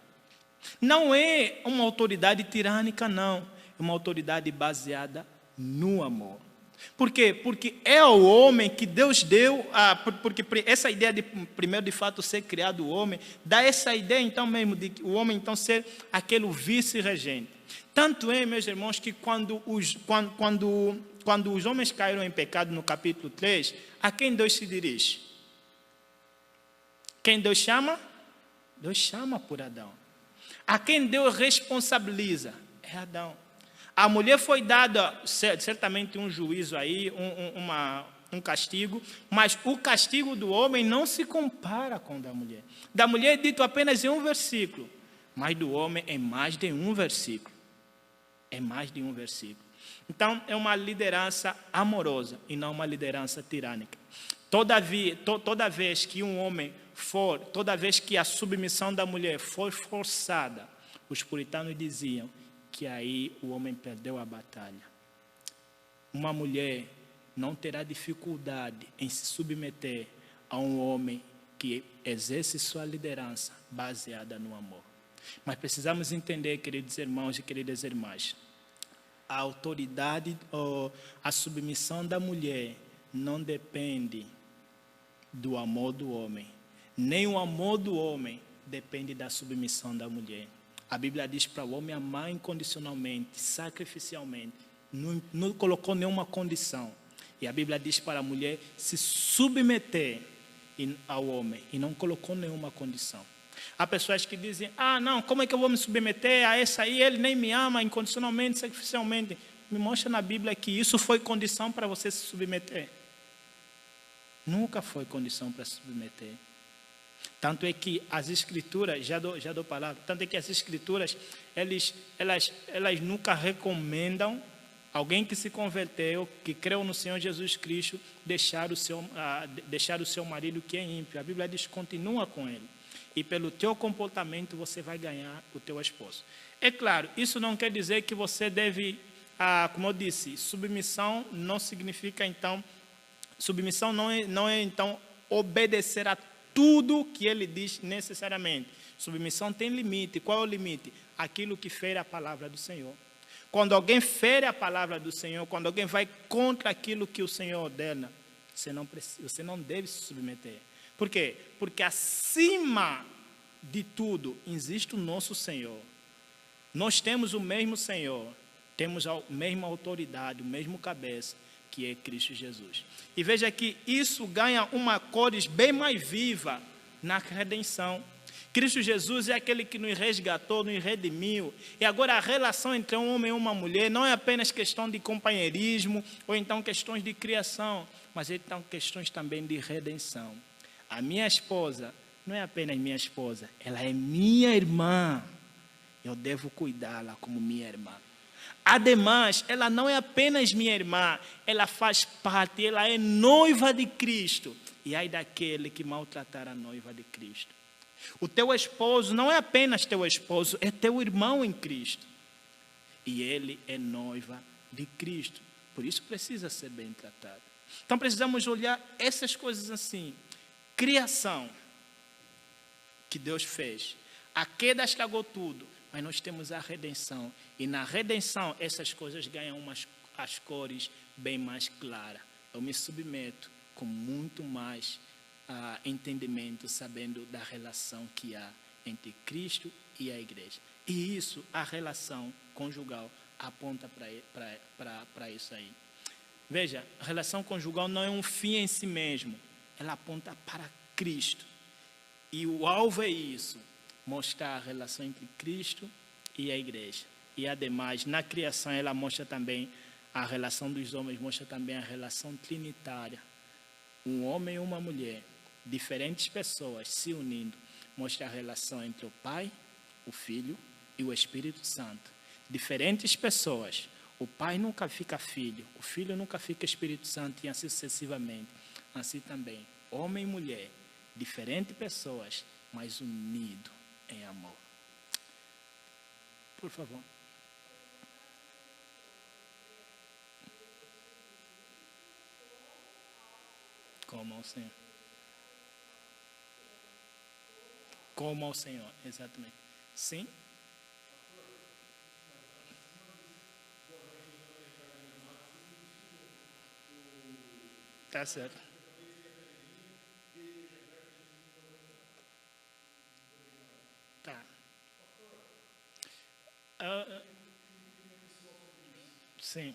Não é uma autoridade tirânica, não. É uma autoridade baseada no amor. Por quê? Porque é ao homem que Deus deu, porque essa ideia de primeiro de fato ser criado o homem, dá essa ideia então mesmo de o homem então ser aquele vice-regente. Tanto é, meus irmãos, que quando os homens caíram em pecado no capítulo 3, a quem Deus se dirige? Quem Deus chama? Deus chama por Adão. A quem Deus responsabiliza? É Adão. A mulher foi dada certamente um juízo aí, um castigo, mas o castigo do homem não se compara com o da mulher. Da mulher é dito apenas em um versículo, mas do homem é mais de um versículo. É mais de um versículo. Então, é uma liderança amorosa e não uma liderança tirânica. Toda vez que um homem toda vez que a submissão da mulher for forçada, os puritanos diziam que aí o homem perdeu a batalha. Uma mulher não terá dificuldade em se submeter a um homem que exerce sua liderança baseada no amor. Mas precisamos entender, queridos irmãos e queridas irmãs, a autoridade ou a submissão da mulher não depende do amor do homem, nem o amor do homem depende da submissão da mulher. A Bíblia diz para o homem amar incondicionalmente, sacrificialmente, não colocou nenhuma condição. E a Bíblia diz para a mulher se submeter ao homem e não colocou nenhuma condição. Há pessoas que dizem, não, como é que eu vou me submeter a essa aí? Ele nem me ama incondicionalmente, sacrificialmente. Me mostra na Bíblia que isso foi condição para você se submeter. Nunca foi condição para se submeter. Tanto é que as escrituras, já dou palavra, tanto é que as escrituras, elas nunca recomendam alguém que se converteu, que creu no Senhor Jesus Cristo, deixar o seu marido que é ímpio. A Bíblia diz, continua com ele. E pelo teu comportamento você vai ganhar o teu esposo. É claro, isso não quer dizer que você deve, como eu disse, submissão não significa então, submissão não é então obedecer a tudo que ele diz necessariamente. Submissão tem limite. Qual é o limite? Aquilo que fere a palavra do Senhor. Quando alguém fere a palavra do Senhor, quando alguém vai contra aquilo que o Senhor ordena, você não deve se submeter. Por quê? Porque acima de tudo existe o nosso Senhor. Nós temos o mesmo Senhor, temos a mesma autoridade, o mesmo cabeça, que é Cristo Jesus. E veja que isso ganha uma cores bem mais viva na redenção. Cristo Jesus é aquele que nos resgatou, nos redimiu. E agora a relação entre um homem e uma mulher não é apenas questão de companheirismo ou então questões de criação, mas então questões também de redenção. A minha esposa não é apenas minha esposa, ela é minha irmã. Eu devo cuidá-la como minha irmã. Ademais, ela não é apenas minha irmã, ela faz parte, ela é noiva de Cristo. e ai daquele que maltratar a noiva de Cristo. O teu esposo não é apenas teu esposo, é teu irmão em Cristo. E ele é noiva de Cristo. Por isso precisa ser bem tratado. Então precisamos olhar essas coisas assim. Criação que Deus fez. A queda estragou tudo, mas nós temos a redenção. E na redenção essas coisas ganham as cores bem mais claras. Eu me submeto com muito mais entendimento, sabendo da relação que há entre Cristo e a igreja. E isso, a relação conjugal, aponta para isso aí. Veja, a relação conjugal não é um fim em si mesmo, ela aponta para Cristo. E o alvo é isso, mostrar a relação entre Cristo e a igreja. E ademais, na criação ela mostra também a relação dos homens, mostra também a relação trinitária. Um homem e uma mulher, diferentes pessoas se unindo, mostra a relação entre o Pai, o Filho e o Espírito Santo. Diferentes pessoas, o Pai nunca fica Filho, o Filho nunca fica Espírito Santo e assim sucessivamente. Assim também, homem e mulher, diferentes pessoas, mas unidos em amor. Por favor. Como ao Senhor. Como ao Senhor, exatamente. Sim? Tá certo. Tá. Sim.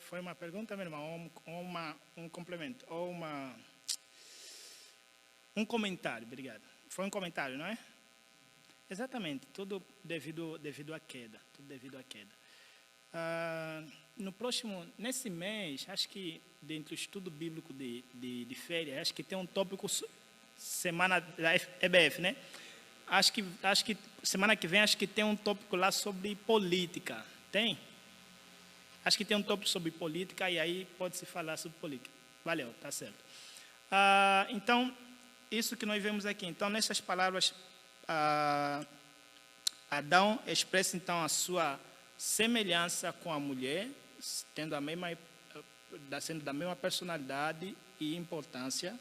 Foi uma pergunta, meu irmão, ou um complemento, ou um comentário, obrigado. Foi um comentário, não é? Exatamente, tudo devido à queda, tudo devido à queda. Nesse mês, acho que dentro do estudo bíblico de férias, acho que tem um tópico, semana da EBF, né? Acho que semana que vem, acho que tem um tópico lá sobre política, tem? Acho que tem um tópico sobre política e aí pode-se falar sobre política. Valeu, tá certo. Então, isso que nós vemos aqui. Então, nessas palavras, Adão expressa então a sua semelhança com a mulher, sendo da mesma personalidade e importância,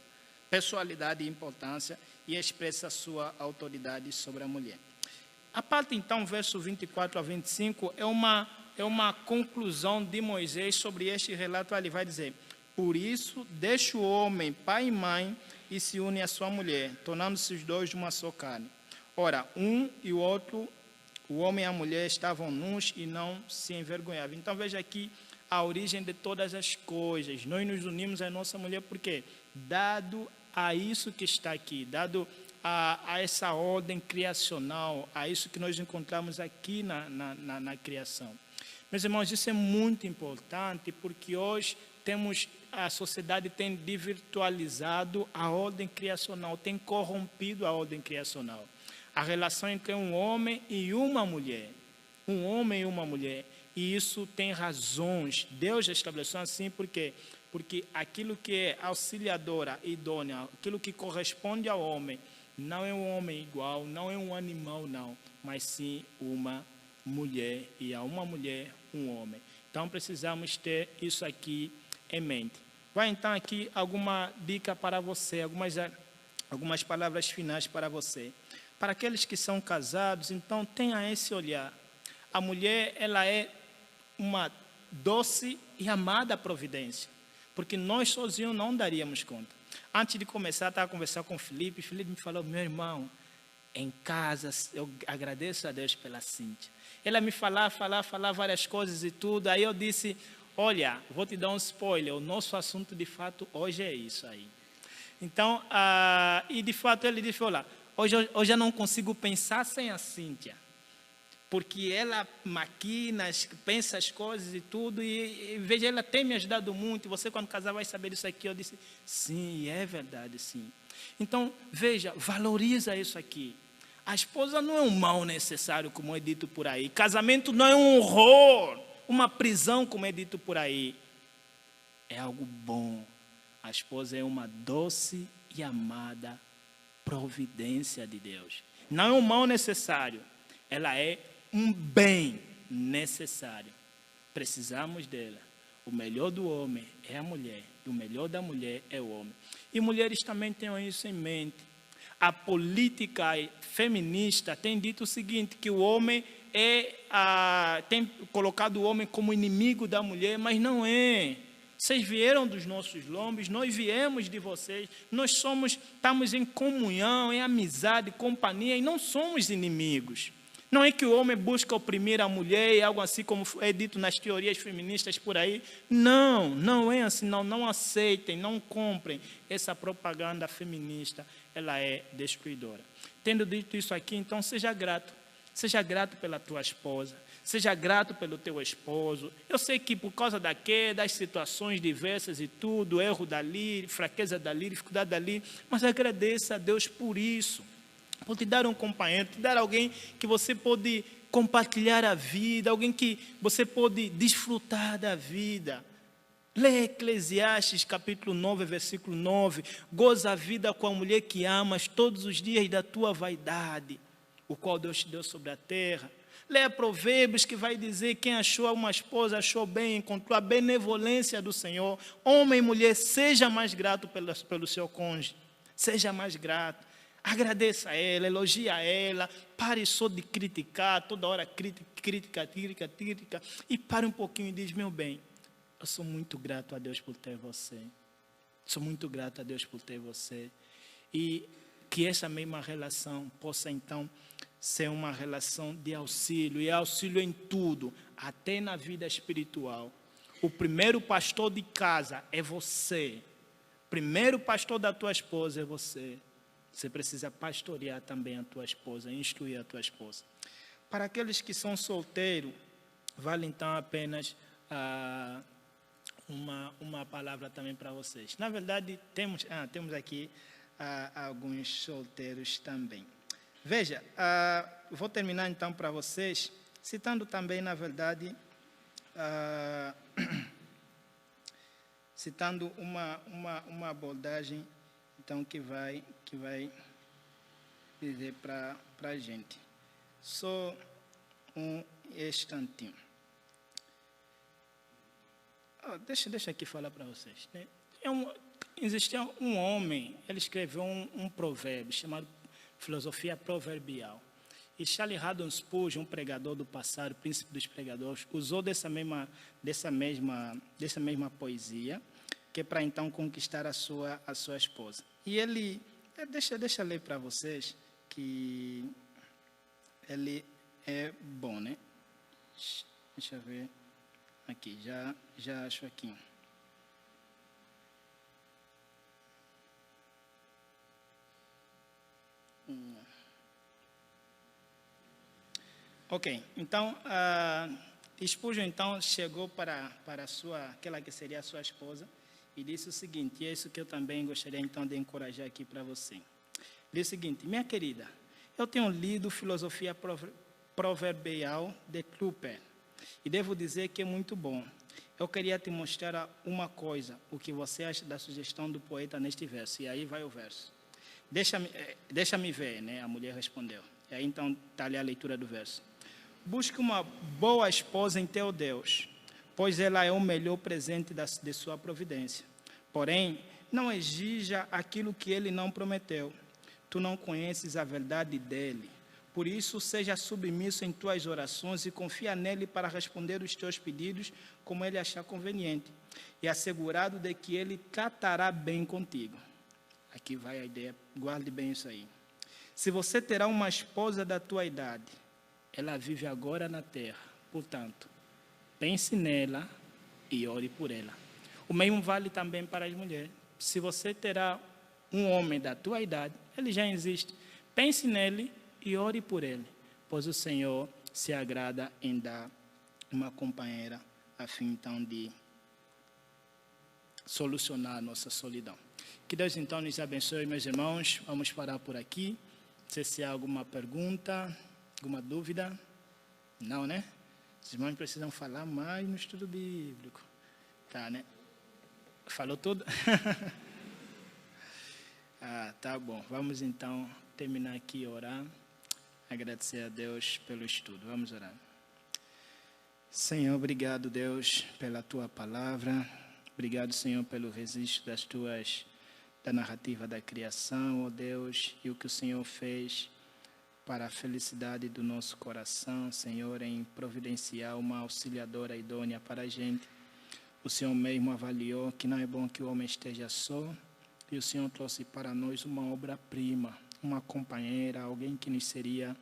pessoalidade e importância, e expressa a sua autoridade sobre a mulher. A parte então, verso 24 a 25, é uma conclusão de Moisés sobre este relato. Ele vai dizer: por isso, deixa o homem, pai e mãe, e se une à sua mulher, tornando-se os dois de uma só carne. Ora, um e o outro, o homem e a mulher, estavam nus e não se envergonhavam. Então, veja aqui a origem de todas as coisas. Nós nos unimos à nossa mulher porque, dado a isso que está aqui, dado a essa ordem criacional, a isso que nós encontramos aqui na criação. Meus irmãos, isso é muito importante porque hoje a sociedade tem desvirtualizado a ordem criacional, tem corrompido a ordem criacional. A relação entre um homem e uma mulher. Um homem e uma mulher. E isso tem razões. Deus estabeleceu assim porque aquilo que é auxiliadora, idônea, aquilo que corresponde ao homem, não é um homem igual, não é um animal, não, mas sim uma mulher, e a uma mulher, um homem. Então, precisamos ter isso aqui em mente. Vai, então, aqui alguma dica para você, algumas palavras finais para você. Para aqueles que são casados, então, tenha esse olhar. A mulher, ela é uma doce e amada providência, porque nós sozinhos não daríamos conta. Antes de começar, eu estava a conversar com o Felipe me falou: meu irmão, em casa, eu agradeço a Deus pela Cíntia. Ela me falar várias coisas e tudo. Aí eu disse, olha, vou te dar um spoiler, o nosso assunto de fato hoje é isso aí. Então, e de fato ele disse, olha, hoje eu não consigo pensar sem a Cíntia. Porque ela maquina, pensa as coisas e tudo, e veja, ela tem me ajudado muito. Você, quando casar, vai saber disso aqui. Eu disse, sim, é verdade, sim. Então, veja, valoriza isso aqui. A esposa não é um mal necessário, como é dito por aí. Casamento não é um horror, uma prisão, como é dito por aí. É algo bom. A esposa é uma doce e amada providência de Deus. Não é um mal necessário, ela é um bem necessário. Precisamos dela. O melhor do homem é a mulher, e o melhor da mulher é o homem. E mulheres também tenham isso em mente. A política feminista tem dito o seguinte, que o homem tem colocado o homem como inimigo da mulher, mas não é. Vocês vieram dos nossos lombos, nós viemos de vocês, estamos em comunhão, em amizade, companhia, e não somos inimigos. Não é que o homem busca oprimir a mulher e algo assim como é dito nas teorias feministas por aí. Não, não é assim, não aceitem, não comprem essa propaganda feminista, ela é destruidora. Tendo dito isso aqui, então seja grato pela tua esposa, seja grato pelo teu esposo. Eu sei que por causa das situações diversas e tudo, erro dali, fraqueza dali, dificuldade dali, mas agradeça a Deus por isso. Por te dar um companheiro, te dar alguém que você pode compartilhar a vida, alguém que você pode desfrutar da vida. Lê Eclesiastes capítulo 9, versículo 9. Goza a vida com a mulher que amas todos os dias da tua vaidade, o qual Deus te deu sobre a terra. Leia Provérbios, que vai dizer, quem achou uma esposa, achou bem, encontrou a benevolência do Senhor. Homem e mulher, seja mais grato pelo seu cônjuge. Seja mais grato. Agradeça a ela, elogia a ela. Pare só de criticar, toda hora crítica. E pare um pouquinho e diz, meu bem, eu sou muito grato a Deus por ter você. Sou muito grato a Deus por ter você. E que essa mesma relação possa, então, ser uma relação de auxílio, e auxílio em tudo, até na vida espiritual. O primeiro pastor de casa é você. O primeiro pastor da tua esposa é você. Você precisa pastorear também a tua esposa, instruir a tua esposa. Para aqueles que são solteiros, vale então apenas uma palavra também para vocês. Na verdade, temos aqui alguns solteiros também. Veja, vou terminar então para vocês, citando também, na verdade, citando uma abordagem então, que vai dizer para a gente. Só um instantinho. Deixa aqui falar para vocês. Né? Existia um homem, ele escreveu um provérbio chamado Filosofia Proverbial. E Charles Haddon Spurgeon, um pregador do passado, príncipe dos pregadores, usou dessa mesma poesia, que é para então conquistar a sua esposa. E ele, deixa eu ler para vocês, que ele é bom, né? Deixa eu ver aqui, já acho aqui. Ok, então, Spurgeon então chegou para aquela que seria a sua esposa, e disse o seguinte, e é isso que eu também gostaria então de encorajar aqui para você. Disse o seguinte, minha querida, eu tenho lido Filosofia Proverbial de Kruper, e devo dizer que é muito bom. Eu queria te mostrar uma coisa, o que você acha da sugestão do poeta neste verso, e aí vai o verso. Deixa-me ver, né? A mulher respondeu. E aí então está ali a leitura do verso. Busque uma boa esposa em teu Deus, pois ela é o melhor presente de sua providência. Porém, não exija aquilo que ele não prometeu. Tu não conheces a verdade dele. Por isso, seja submisso em tuas orações e confia nele para responder os teus pedidos como ele achar conveniente. E assegurado de que ele tratará bem contigo. Aqui vai a ideia, guarde bem isso aí. Se você terá uma esposa da tua idade, ela vive agora na terra. Portanto, pense nela e ore por ela. O mesmo vale também para as mulheres. Se você terá um homem da tua idade, ele já existe. Pense nele e ore por ele, pois o Senhor se agrada em dar uma companheira a fim então de solucionar a nossa solidão. Que Deus então nos abençoe, meus irmãos. Vamos parar por aqui. Não sei se há alguma pergunta, alguma dúvida. Não, né? Os irmãos precisam falar mais no estudo bíblico. Tá, né? Falou tudo? Tá bom. Vamos então terminar aqui e orar. Agradecer a Deus pelo estudo. Vamos orar. Senhor, obrigado, Deus, pela Tua palavra. Obrigado, Senhor, pelo registro da narrativa da criação, ó Deus, e o que o Senhor fez para a felicidade do nosso coração, Senhor, em providenciar uma auxiliadora idônea para a gente. O Senhor mesmo avaliou que não é bom que o homem esteja só, e o Senhor trouxe para nós uma obra-prima, uma companheira, alguém que nos seria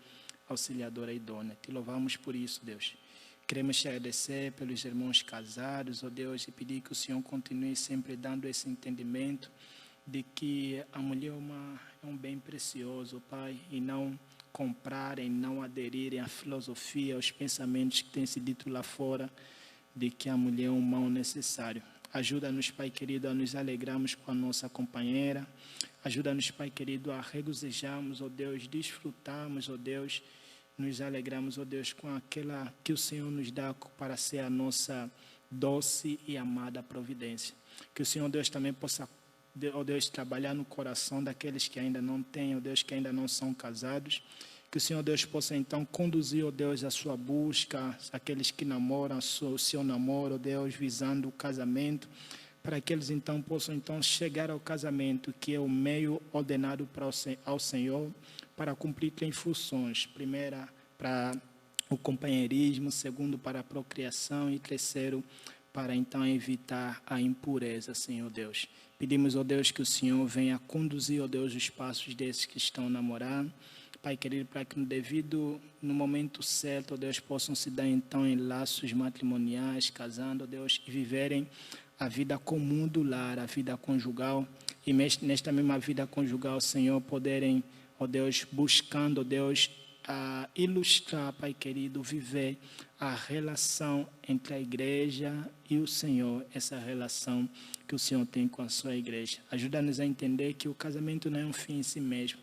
auxiliadora idônea. Te louvamos por isso, Deus. Queremos te agradecer pelos irmãos casados, ó Deus, e pedir que o Senhor continue sempre dando esse entendimento de que a mulher é um bem precioso, Pai, e não comprarem, não aderirem à filosofia, aos pensamentos que têm se dito lá fora, de que a mulher é um mal necessário. Ajuda-nos, Pai querido, a nos alegrarmos com a nossa companheira. Ajuda-nos, Pai querido, a regozijarmos, ó Deus, desfrutarmos, ó Deus, nos alegrarmos, ó Deus, com aquela que o Senhor nos dá para ser a nossa doce e amada providência. Que o Senhor, Deus, também possa, ó Deus, trabalhar no coração daqueles que ainda não têm, ó Deus, que ainda não são casados. Que o Senhor, Deus, possa então conduzir, ó Deus, a sua busca, aqueles que namoram, o seu namoro, ó Deus, visando o casamento, para que eles então possam então chegar ao casamento, que é o meio ordenado ao Senhor, para cumprir 3 funções. Primeira, para o companheirismo. Segundo, para a procriação. E terceiro, para então evitar a impureza, Senhor Deus. Pedimos, ó Deus, que o Senhor venha conduzir, ó Deus, os passos desses que estão namorando. Pai querido, para que no momento certo, ó Deus, possam se dar então em laços matrimoniais, casando, ó Deus, e viverem a vida comum do lar, a vida conjugal. E nesta mesma vida conjugal, Senhor, poderem, ó Deus, buscando, ó Deus, a ilustrar, Pai querido, viver a relação entre a igreja e o Senhor, essa relação que o Senhor tem com a sua igreja. Ajuda-nos a entender que o casamento não é um fim em si mesmo.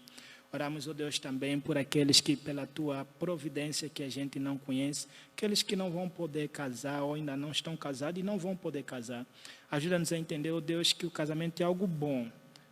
Oramos, ó Deus, também por aqueles que, pela Tua providência que a gente não conhece, aqueles que não vão poder casar ou ainda não estão casados e não vão poder casar. Ajuda-nos a entender, ó Deus, que o casamento é algo bom,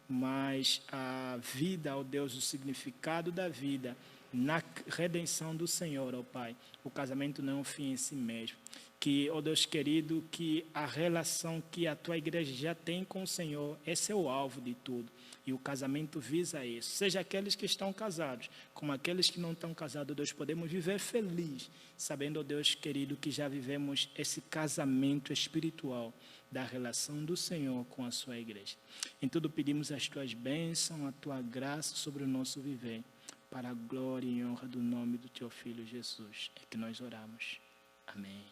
mas a vida, ó Deus, o significado da vida, na redenção do Senhor, ó Pai, o casamento não é um fim em si mesmo. Que, ó Deus querido, que a relação que a Tua igreja já tem com o Senhor, esse é o alvo de tudo. E o casamento visa isso. Seja aqueles que estão casados, como aqueles que não estão casados, Deus, podemos viver feliz, sabendo, ó Deus querido, que já vivemos esse casamento espiritual da relação do Senhor com a sua igreja. Em tudo pedimos as Tuas bênçãos, a Tua graça sobre o nosso viver, para a glória e honra do nome do Teu Filho Jesus. É que nós oramos. Amém.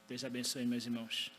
Deus abençoe, meus irmãos.